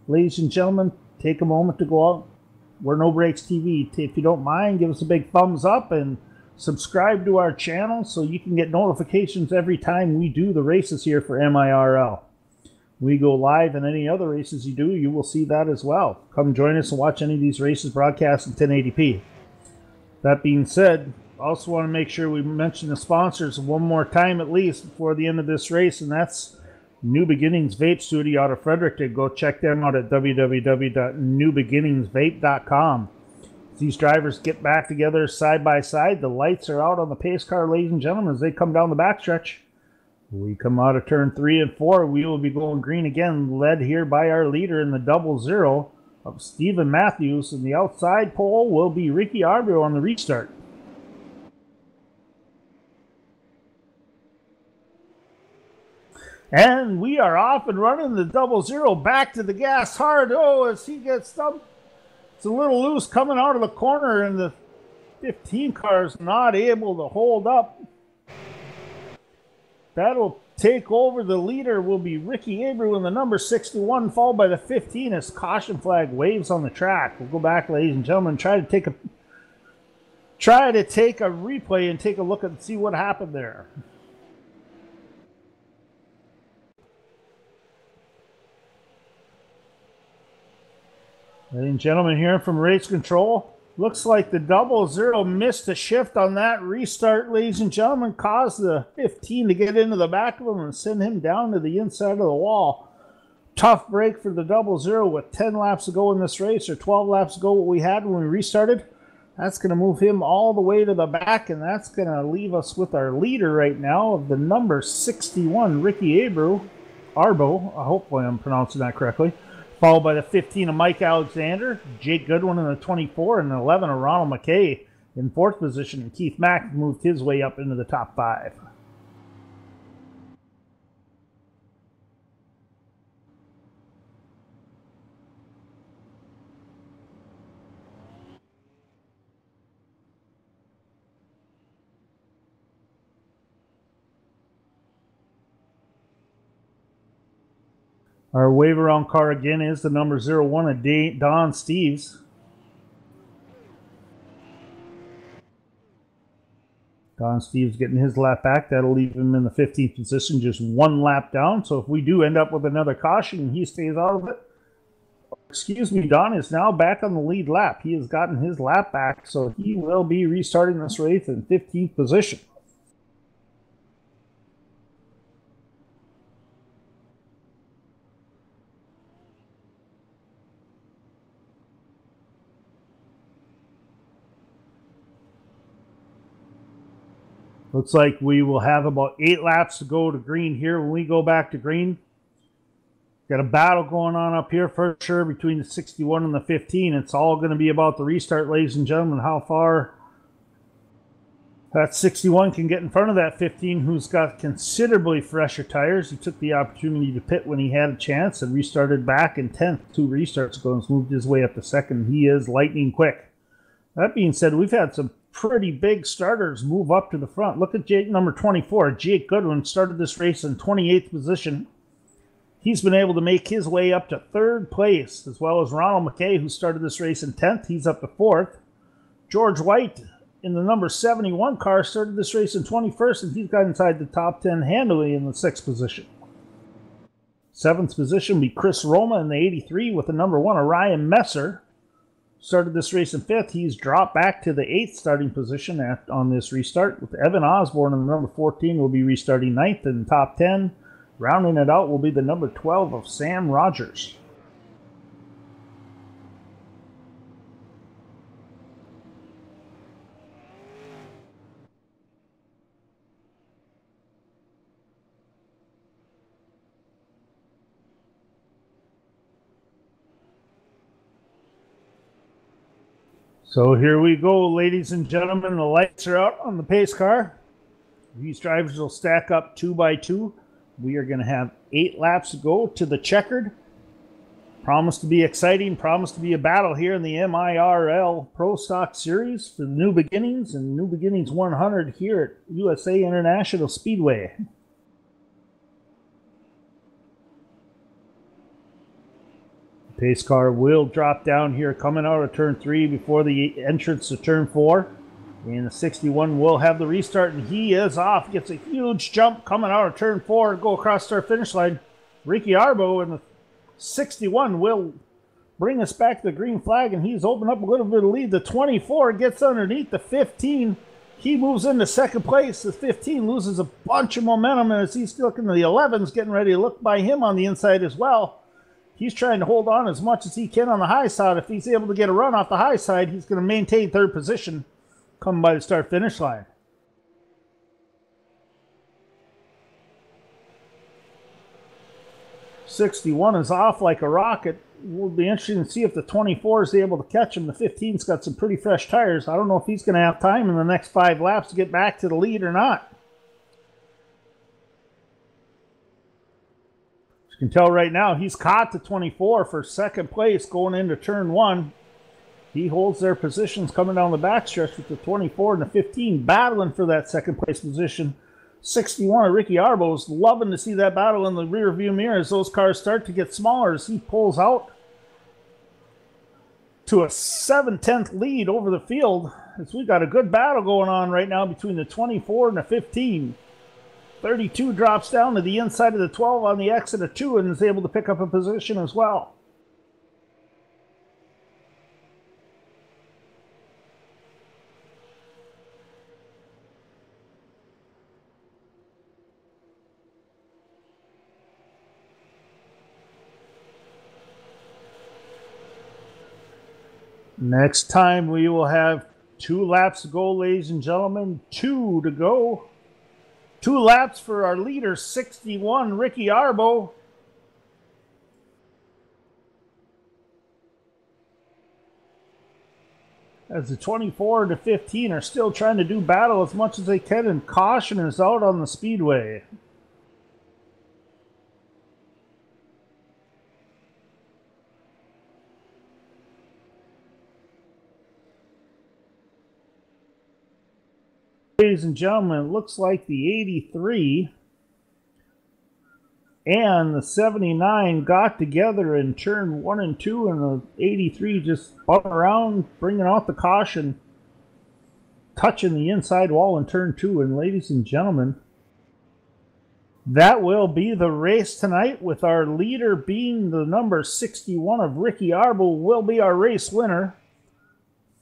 Ladies and gentlemen, take a moment to go out. We're No Brakes TV. If you don't mind, give us a big thumbs up and subscribe to our channel so you can get notifications every time we do the races here for MIRL. We go live, and any other races you do, you will see that as well. Come join us and watch any of these races broadcast in 1080p. That being said, I also want to make sure we mention the sponsors one more time at least before the end of this race, and that's New Beginnings Vape Studio out of Fredericton. Go check them out at www.newbeginningsvape.com. These drivers get back together side by side. The lights are out on the pace car, ladies and gentlemen, as they come down the backstretch. We come out of turn 3 and 4. We will be going green again, led here by our leader in the 00 of Stephen Matthews, and the outside pole will be Ricky Arbo on the restart. And we are off and running. The 00 back to the gas hard. Oh, as he gets stumped. It's a little loose coming out of the corner, and the 15 car is not able to hold up. That'll take over. The leader will be Ricky Abreu in the number 61, followed by the 15 as caution flag waves on the track. We'll go back, ladies and gentlemen, try to take a replay and take a look and see what happened there. Ladies and gentlemen, here from race control, looks like the 00 missed a shift on that restart, ladies and gentlemen, caused the 15 to get into the back of him and send him down to the inside of the wall. Tough break for the 00 with 10 laps to go in this race, or 12 laps to go what we had when we restarted. That's going to move him all the way to the back, and that's going to leave us with our leader right now of the number 61, Ricky Arbo. Hopefully I'm pronouncing that correctly. Followed by the 15 of Mike Alexander, Jake Goodwin in the 24, and the 11 of Ronald McKay in 4th position. And Keith Mack moved his way up into the top 5. Our wave around car again is the number 01 of Don Steves. Don Steves getting his lap back. That'll leave him in the 15th position, just 1 lap down. So if we do end up with another caution and he stays out of it, Don is now back on the lead lap. He has gotten his lap back, so he will be restarting this race in 15th position. Looks like we will have about 8 laps to go to green here. When we go back to green, got a battle going on up here for sure between the 61 and the 15. It's all going to be about the restart, ladies and gentlemen, how far that 61 can get in front of that 15, who's got considerably fresher tires. He took the opportunity to pit when he had a chance and restarted back in 10th. 2 restarts ago and moved his way up to 2nd. He is lightning quick. That being said, we've had some pretty big starters move up to the front. Look at number 24. Jake Goodwin started this race in 28th position. He's been able to make his way up to 3rd place, as well as Ronald McKay, who started this race in 10th. He's up to 4th. George White in the number 71 car started this race in 21st, and he's got inside the top 10 handily in the 6th position. 7th position will be Chris Roma in the 83 with the number 1 Orion Messer. started this race in 5th. He's dropped back to the 8th starting position on this restart. With Evan Osborne in the number 14 will be restarting 9th in the top 10. Rounding it out will be the number 12 of Sam Rogers. So here we go, ladies and gentlemen. The lights are out on the pace car. These drivers will stack up 2 by 2. We are going to have 8 laps to go to the checkered. Promise to be exciting, promise to be a battle here in the MIRL Pro Stock Series for the New Beginnings and New Beginnings 100 here at USA International Speedway. Pace car will drop down here coming out of turn 3 before the entrance to turn 4. And the 61 will have the restart, and he is off. Gets a huge jump coming out of turn 4 to go across our finish line. Ricky Arbo in the 61 will bring us back to the green flag, and he's opened up a little bit of lead. The 24 gets underneath the 15. He moves into second place. The 15 loses a bunch of momentum, and as he's looking to the 11s, getting ready to look by him on the inside as well. He's trying to hold on as much as he can on the high side. If he's able to get a run off the high side, he's going to maintain 3rd position coming by the start-finish line. '61 is off like a rocket. It will be interesting to see if the 24 is able to catch him. The 15's got some pretty fresh tires. I don't know if he's going to have time in the next 5 laps to get back to the lead or not. You can tell right now he's caught the 24 for second place going into turn 1. He holds their positions coming down the backstretch with the 24 and the 15 battling for that second place position. 61 of Ricky Arbo is loving to see that battle in the rear view mirror as those cars start to get smaller as he pulls out to a 7/10 lead over the field. As we got a good battle going on right now between the 24 and the 15. 32 drops down to the inside of the 12 on the exit of 2 and is able to pick up a position as well. Next time we will have 2 laps to go, ladies and gentlemen. 2 to go. 2 laps for our leader, 61, Ricky Arbo. As the 24 and the 15 are still trying to do battle as much as they can, and caution is out on the speedway. Ladies and gentlemen, it looks like the 83 and the 79 got together in turn 1 and 2, and the 83 just spun around, bringing out the caution, touching the inside wall in turn 2. And ladies and gentlemen, that will be the race tonight, with our leader being the number 61 of Ricky Arbo will be our race winner.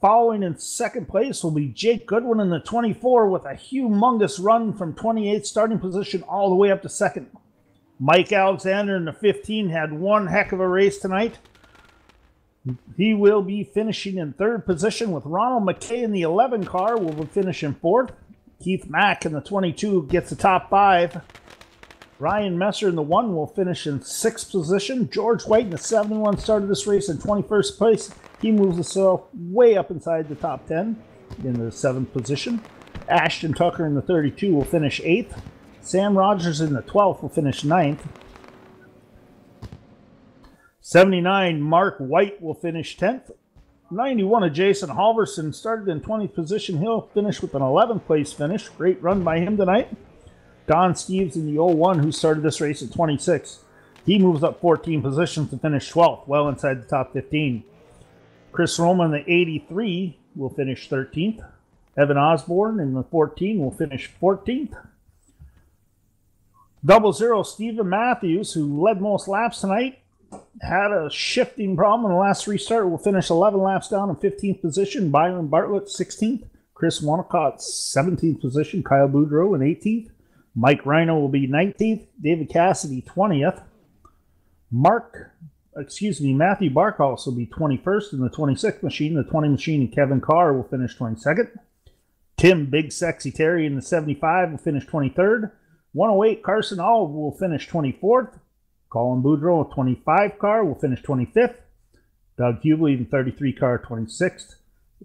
Following in second place will be Jake Goodwin in the 24 with a humongous run from 28th starting position all the way up to second. Mike Alexander in the 15 had one heck of a race tonight. He will be finishing in 3rd position, with Ronald McKay in the 11 car will finish in 4th. Keith Mack in the 22 gets the top 5. Ryan Messer in the 1 will finish in 6th position. George White in the 71 started this race in 21st place. He moves himself way up inside the top 10 in the 7th position. Ashton Tucker in the 32 will finish 8th. Sam Rogers in the 12th will finish 9th. 79, Mark White will finish 10th. 91 of Jason Halverson started in 20th position. He'll finish with an 11th place finish. Great run by him tonight. Don Steves in the 01, who started this race at 26. He moves up 14 positions to finish 12th, well inside the top 15. Chris Roma in the 83 will finish 13th. Evan Osborne in the 14 will finish 14th. 00 Stephen Matthews, who led most laps tonight, had a shifting problem in the last restart. We'll finish 11 laps down in 15th position. Byron Bartlett, 16th. Chris Wanacott, 17th position. Kyle Boudreau in 18th. Mike Rhino will be 19th. David Cassidy, 20th. Matthew Barkhouse will be 21st in the 26th machine. The 20 machine and Kevin Carr will finish 22nd. Tim Big Sexy Terry in the 75 will finish 23rd. 108 Carson Auld will finish 24th. Colin Boudreau with 25 car will finish 25th. Doug Hubley in 33 car 26th.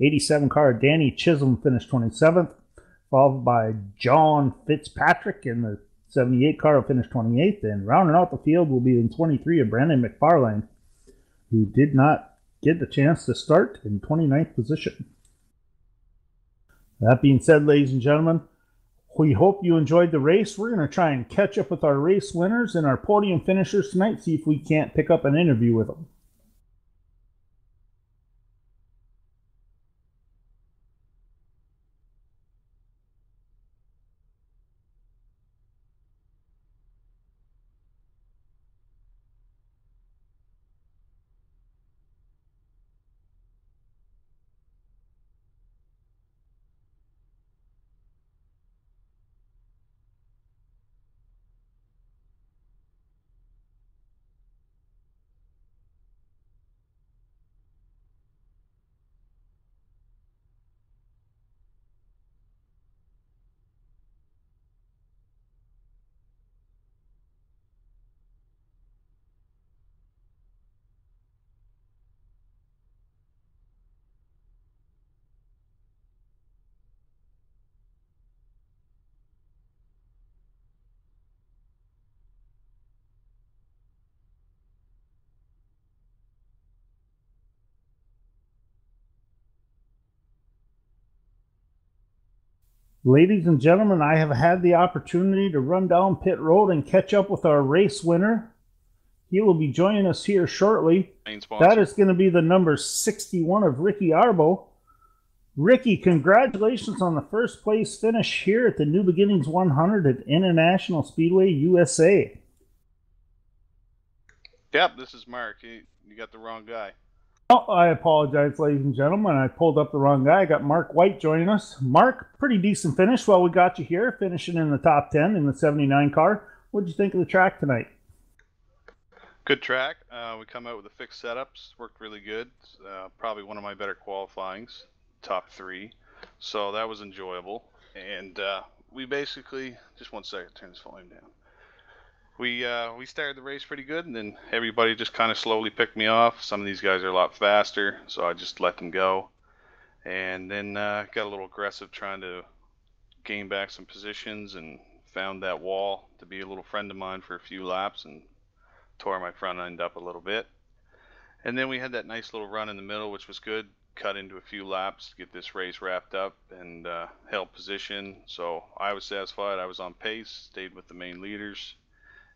87 car Danny Chisholm finished 27th. Followed by John Fitzpatrick in the 78 car will finish 28th. And rounding out the field will be in 23 of Brandon McFarlane, who did not get the chance to start in 29th position. That being said, ladies and gentlemen, we hope you enjoyed the race. We're going to try and catch up with our race winners and our podium finishers tonight, see if we can't pick up an interview with them. Ladies and gentlemen, I have had the opportunity to run down pit road and catch up with our race winner. He will be joining us here shortly. That is going to be the number 61 of Ricky Arbo. Ricky, congratulations on the first place finish here at the New Beginnings 100 at International Speedway, USA. Yep, this is Mark. You got the wrong guy. Oh, I apologize, ladies and gentlemen. I pulled up the wrong guy. I got Mark White joining us. Mark, pretty decent finish while we got you here, finishing in the top 10 in the 79 car. What did you think of the track tonight? Good track. We come out with the fixed setups. Worked really good. Probably one of my better qualifyings, top 3. So that was enjoyable. And we basically, just one second, turn this volume down. We started the race pretty good, and then everybody just kind of slowly picked me off. Some of these guys are a lot faster, so I just let them go. And then got a little aggressive trying to gain back some positions, and found that wall to be a little friend of mine for a few laps and tore my front end up a little bit. And then we had that nice little run in the middle, which was good. Cut into a few laps to get this race wrapped up and held position. So I was satisfied. I was on pace, stayed with the main leaders.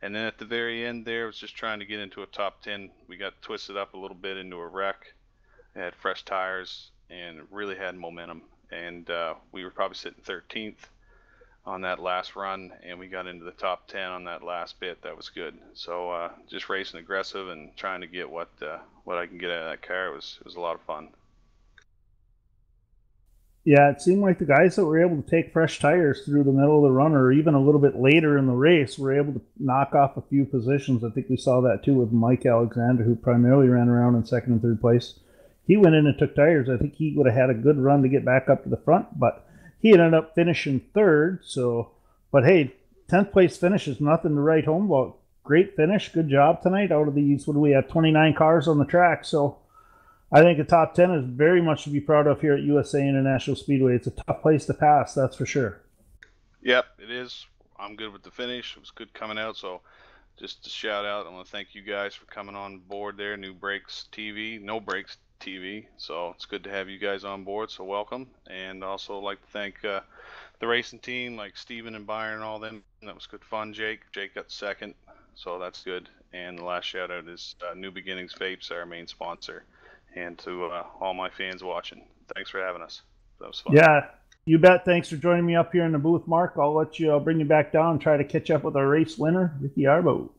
And then at the very end there, I was just trying to get into a top 10. We got twisted up a little bit into a wreck. I had fresh tires and really had momentum. And we were probably sitting 13th on that last run, and we got into the top 10 on that last bit. That was good. So just racing aggressive and trying to get what I can get out of that car. It was a lot of fun. Yeah, it seemed like the guys that were able to take fresh tires through the middle of the run, or even a little bit later in the race, were able to knock off a few positions. I think we saw that too with Mike Alexander, who primarily ran around in second and third place. He went in and took tires. I think he would have had a good run to get back up to the front, but he ended up finishing third. But hey, 10th place finish is nothing to write home about. Great finish. Good job tonight. Out of these, what do we have, 29 cars on the track. So I think a top 10 is very much to be proud of here at USA International Speedway. It's a tough place to pass, that's for sure. Yep, it is. I'm good with the finish. It was good coming out. So just to shout out, I want to thank you guys for coming on board there. New Breaks TV, No Breaks TV. So it's good to have you guys on board. So welcome. And also like to thank the racing team, like Steven and Byron and all them. That was good fun. Jake got second. So that's good. And the last shout out is New Beginnings Vapes, our main sponsor. And to all my fans watching, thanks for having us. That was fun. Yeah, you bet. Thanks for joining me up here in the booth, Mark. I'll bring you back down and try to catch up with our race winner, Ricky Arbo.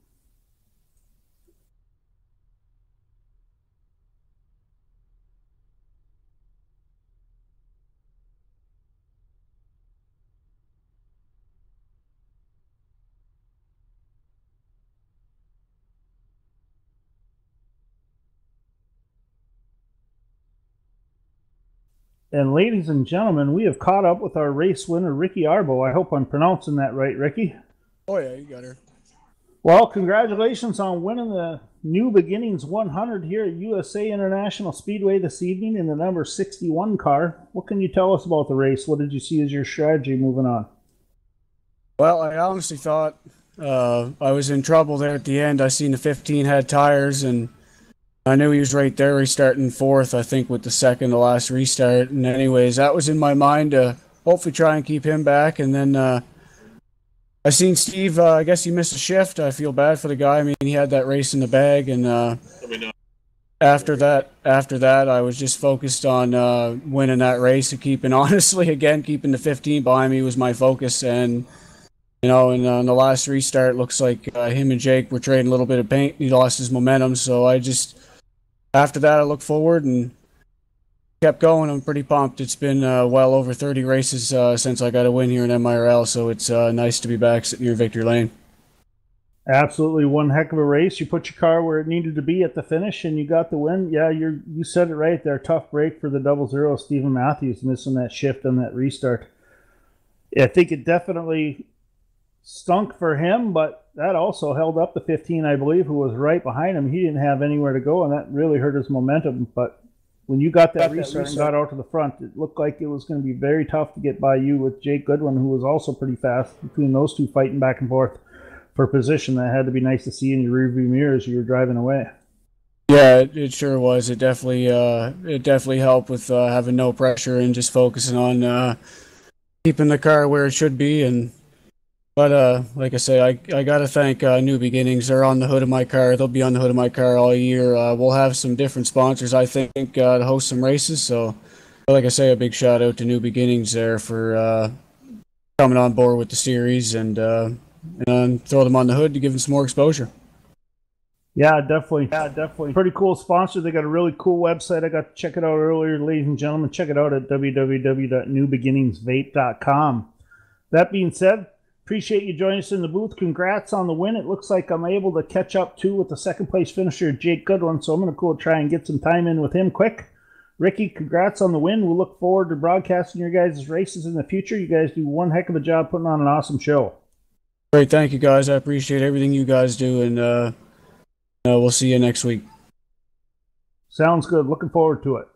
And ladies and gentlemen, we have caught up with our race winner, Ricky Arbo. I hope I'm pronouncing that right, Ricky. Oh yeah, you got her. Well, congratulations on winning the New Beginnings 100 here at USA International Speedway this evening in the number 61 car. What can you tell us about the race? What did you see as your strategy moving on? Well, I honestly thought I was in trouble there at the end. I seen the 15 had tires, and I knew he was right there. Restarting fourth, I think, with the second to last restart. And anyways, that was in my mind to hopefully try and keep him back. And then I seen Steve. I guess he missed a shift. I feel bad for the guy. I mean, he had that race in the bag, and after that, I was just focused on winning that race and keeping, honestly, again, keeping the 15 behind me was my focus. And you know, and on the last restart, looks like him and Jake were trading a little bit of paint. He lost his momentum, so after that, I looked forward and kept going. I'm pretty pumped. It's been well over 30 races since I got a win here in MIRL, so it's nice to be back sitting here in victory lane. Absolutely one heck of a race. You put your car where it needed to be at the finish, and you got the win. Yeah, you said it right there. Tough break for the 00 Stephen Matthews, missing that shift on that restart. I think it definitely stunk for him, but that also held up the 15, I believe, who was right behind him. He didn't have anywhere to go, and that really hurt his momentum. But when you got that restart and got out to the front, it looked like it was going to be very tough to get by you with Jake Goodwin, who was also pretty fast, between those two fighting back and forth for position. That had to be nice to see in your rearview mirror as you were driving away. Yeah, it sure was. It definitely helped with having no pressure and just focusing on keeping the car where it should be. But like I say, I got to thank New Beginnings. They're on the hood of my car. They'll be on the hood of my car all year. We'll have some different sponsors, I think, to host some races. So, like I say, a big shout out to New Beginnings there for coming on board with the series and throw them on the hood to give them some more exposure. Yeah, definitely. Pretty cool sponsor. They got a really cool website. I got to check it out earlier, ladies and gentlemen. Check it out at www.newbeginningsvape.com. That being said, appreciate you joining us in the booth. Congrats on the win. It looks like I'm able to catch up too with the second place finisher, Jake Goodwin, so I'm going to go try and get some time in with him quick. Ricky, congrats on the win. We'll look forward to broadcasting your guys' races in the future. You guys do one heck of a job putting on an awesome show. Great. Thank you, guys. I appreciate everything you guys do, and we'll see you next week. Sounds good. Looking forward to it.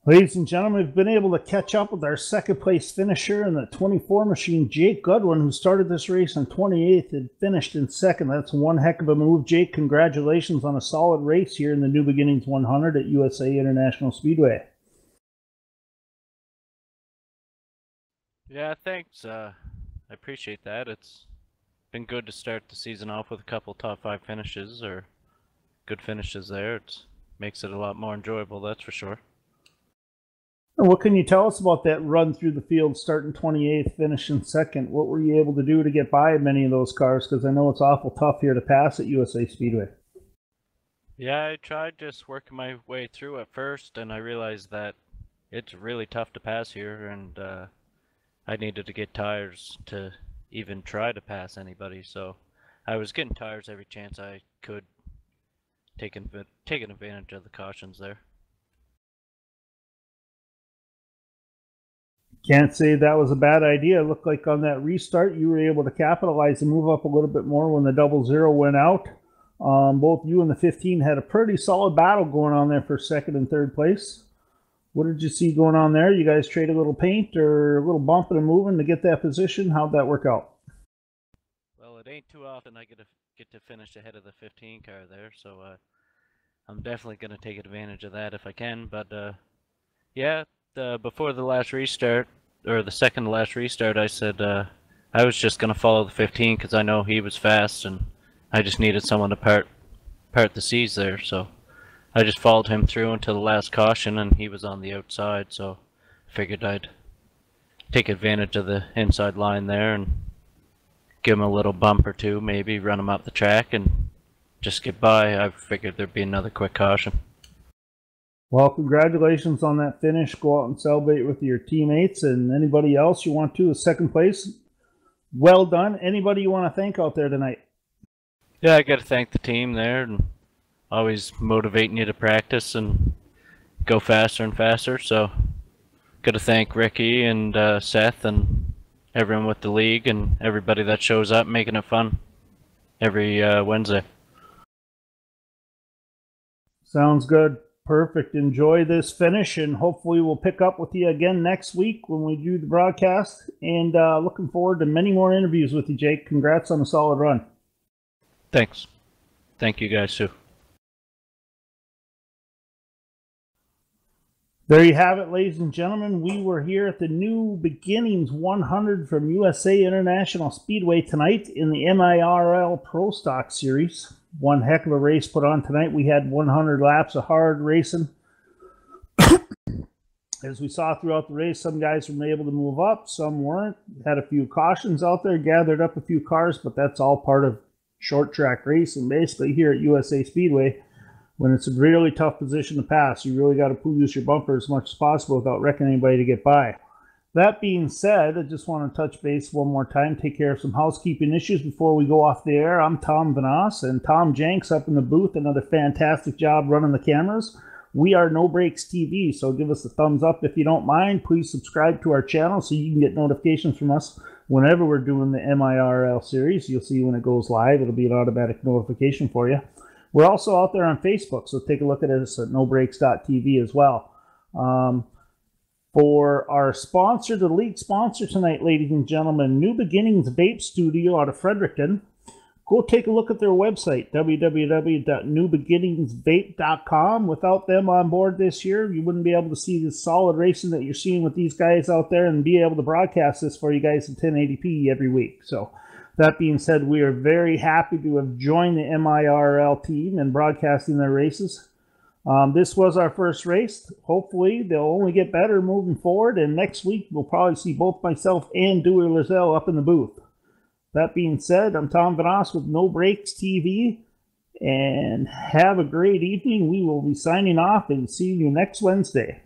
Ladies and gentlemen, we've been able to catch up with our second place finisher in the 24 machine, Jake Goodwin, who started this race on 28th and finished in second. That's one heck of a move, Jake. Congratulations on a solid race here in the New Beginnings 100 at USA International Speedway. Yeah, thanks. I appreciate that. It's been good to start the season off with a couple top 5 finishes or good finishes there. It makes it a lot more enjoyable, that's for sure. What can you tell us about that run through the field, starting 28th, finishing second? What were you able to do to get by many of those cars? Because I know it's awful tough here to pass at USA Speedway. Yeah, I tried just working my way through at first, and I realized that it's really tough to pass here, and I needed to get tires to even try to pass anybody. So I was getting tires every chance I could, taking advantage of the cautions there. Can't say that was a bad idea. It looked like on that restart, you were able to capitalize and move up a little bit more when the 00 went out. Both you and the 15 had a pretty solid battle going on there for second and third place. What did you see going on there? You guys trade a little paint or a little bumping and moving to get that position? How'd that work out? Well, it ain't too often I get to finish ahead of the 15 car there, so I'm definitely going to take advantage of that if I can. But yeah. Before the last restart, or the second to last restart, I said I was just going to follow the 15 because I know he was fast and I just needed someone to part the seas there. So I just followed him through until the last caution and he was on the outside. So I figured I'd take advantage of the inside line there and give him a little bump or two, maybe run him up the track and just get by. I figured there'd be another quick caution. Well, congratulations on that finish. Go out and celebrate with your teammates and anybody else you want to as second place. Well done. Anybody you want to thank out there tonight? Yeah, I got to thank the team there, and always motivating you to practice and go faster and faster. So, got to thank Ricky and Seth and everyone with the league and everybody that shows up, making it fun every Wednesday. Sounds good. Perfect. Enjoy this finish, and hopefully we'll pick up with you again next week when we do the broadcast. And looking forward to many more interviews with you, Jake. Congrats on a solid run. Thanks. Thank you guys too. There you have it, ladies and gentlemen. We were here at the New Beginnings 100 from USA International Speedway tonight in the MIRL Pro Stock Series. One heck of a race put on tonight. We had 100 laps of hard racing. As we saw throughout the race, some guys were able to move up, some weren't. Had a few cautions out there, gathered up a few cars, but that's all part of short track racing. Basically, here at USA Speedway, when it's a really tough position to pass, you really got to use your bumper as much as possible without wrecking anybody to get by. That being said, I just want to touch base one more time, take care of some housekeeping issues before we go off the air. I'm Tom Vanas, and Tom Jenks up in the booth. Another fantastic job running the cameras. We are No Breaks TV, so give us a thumbs up if you don't mind. Please subscribe to our channel so you can get notifications from us whenever we're doing the MIRL series. You'll see when it goes live. It'll be an automatic notification for you. We're also out there on Facebook, so take a look at us at nobreaks.tv as well. For our sponsor, the league sponsor tonight, ladies and gentlemen, New Beginnings Vape Studio out of Fredericton. Go take a look at their website, www.newbeginningsvape.com. Without them on board this year, you wouldn't be able to see the solid racing that you're seeing with these guys out there and be able to broadcast this for you guys in 1080p every week. So that being said, we are very happy to have joined the MIRL team and broadcasting their races. This was our first race. Hopefully, they'll only get better moving forward, and next week we'll probably see both myself and Dewey Lizelle up in the booth. That being said, I'm Tom Vanas with No Breaks TV, and have a great evening. We will be signing off and see you next Wednesday.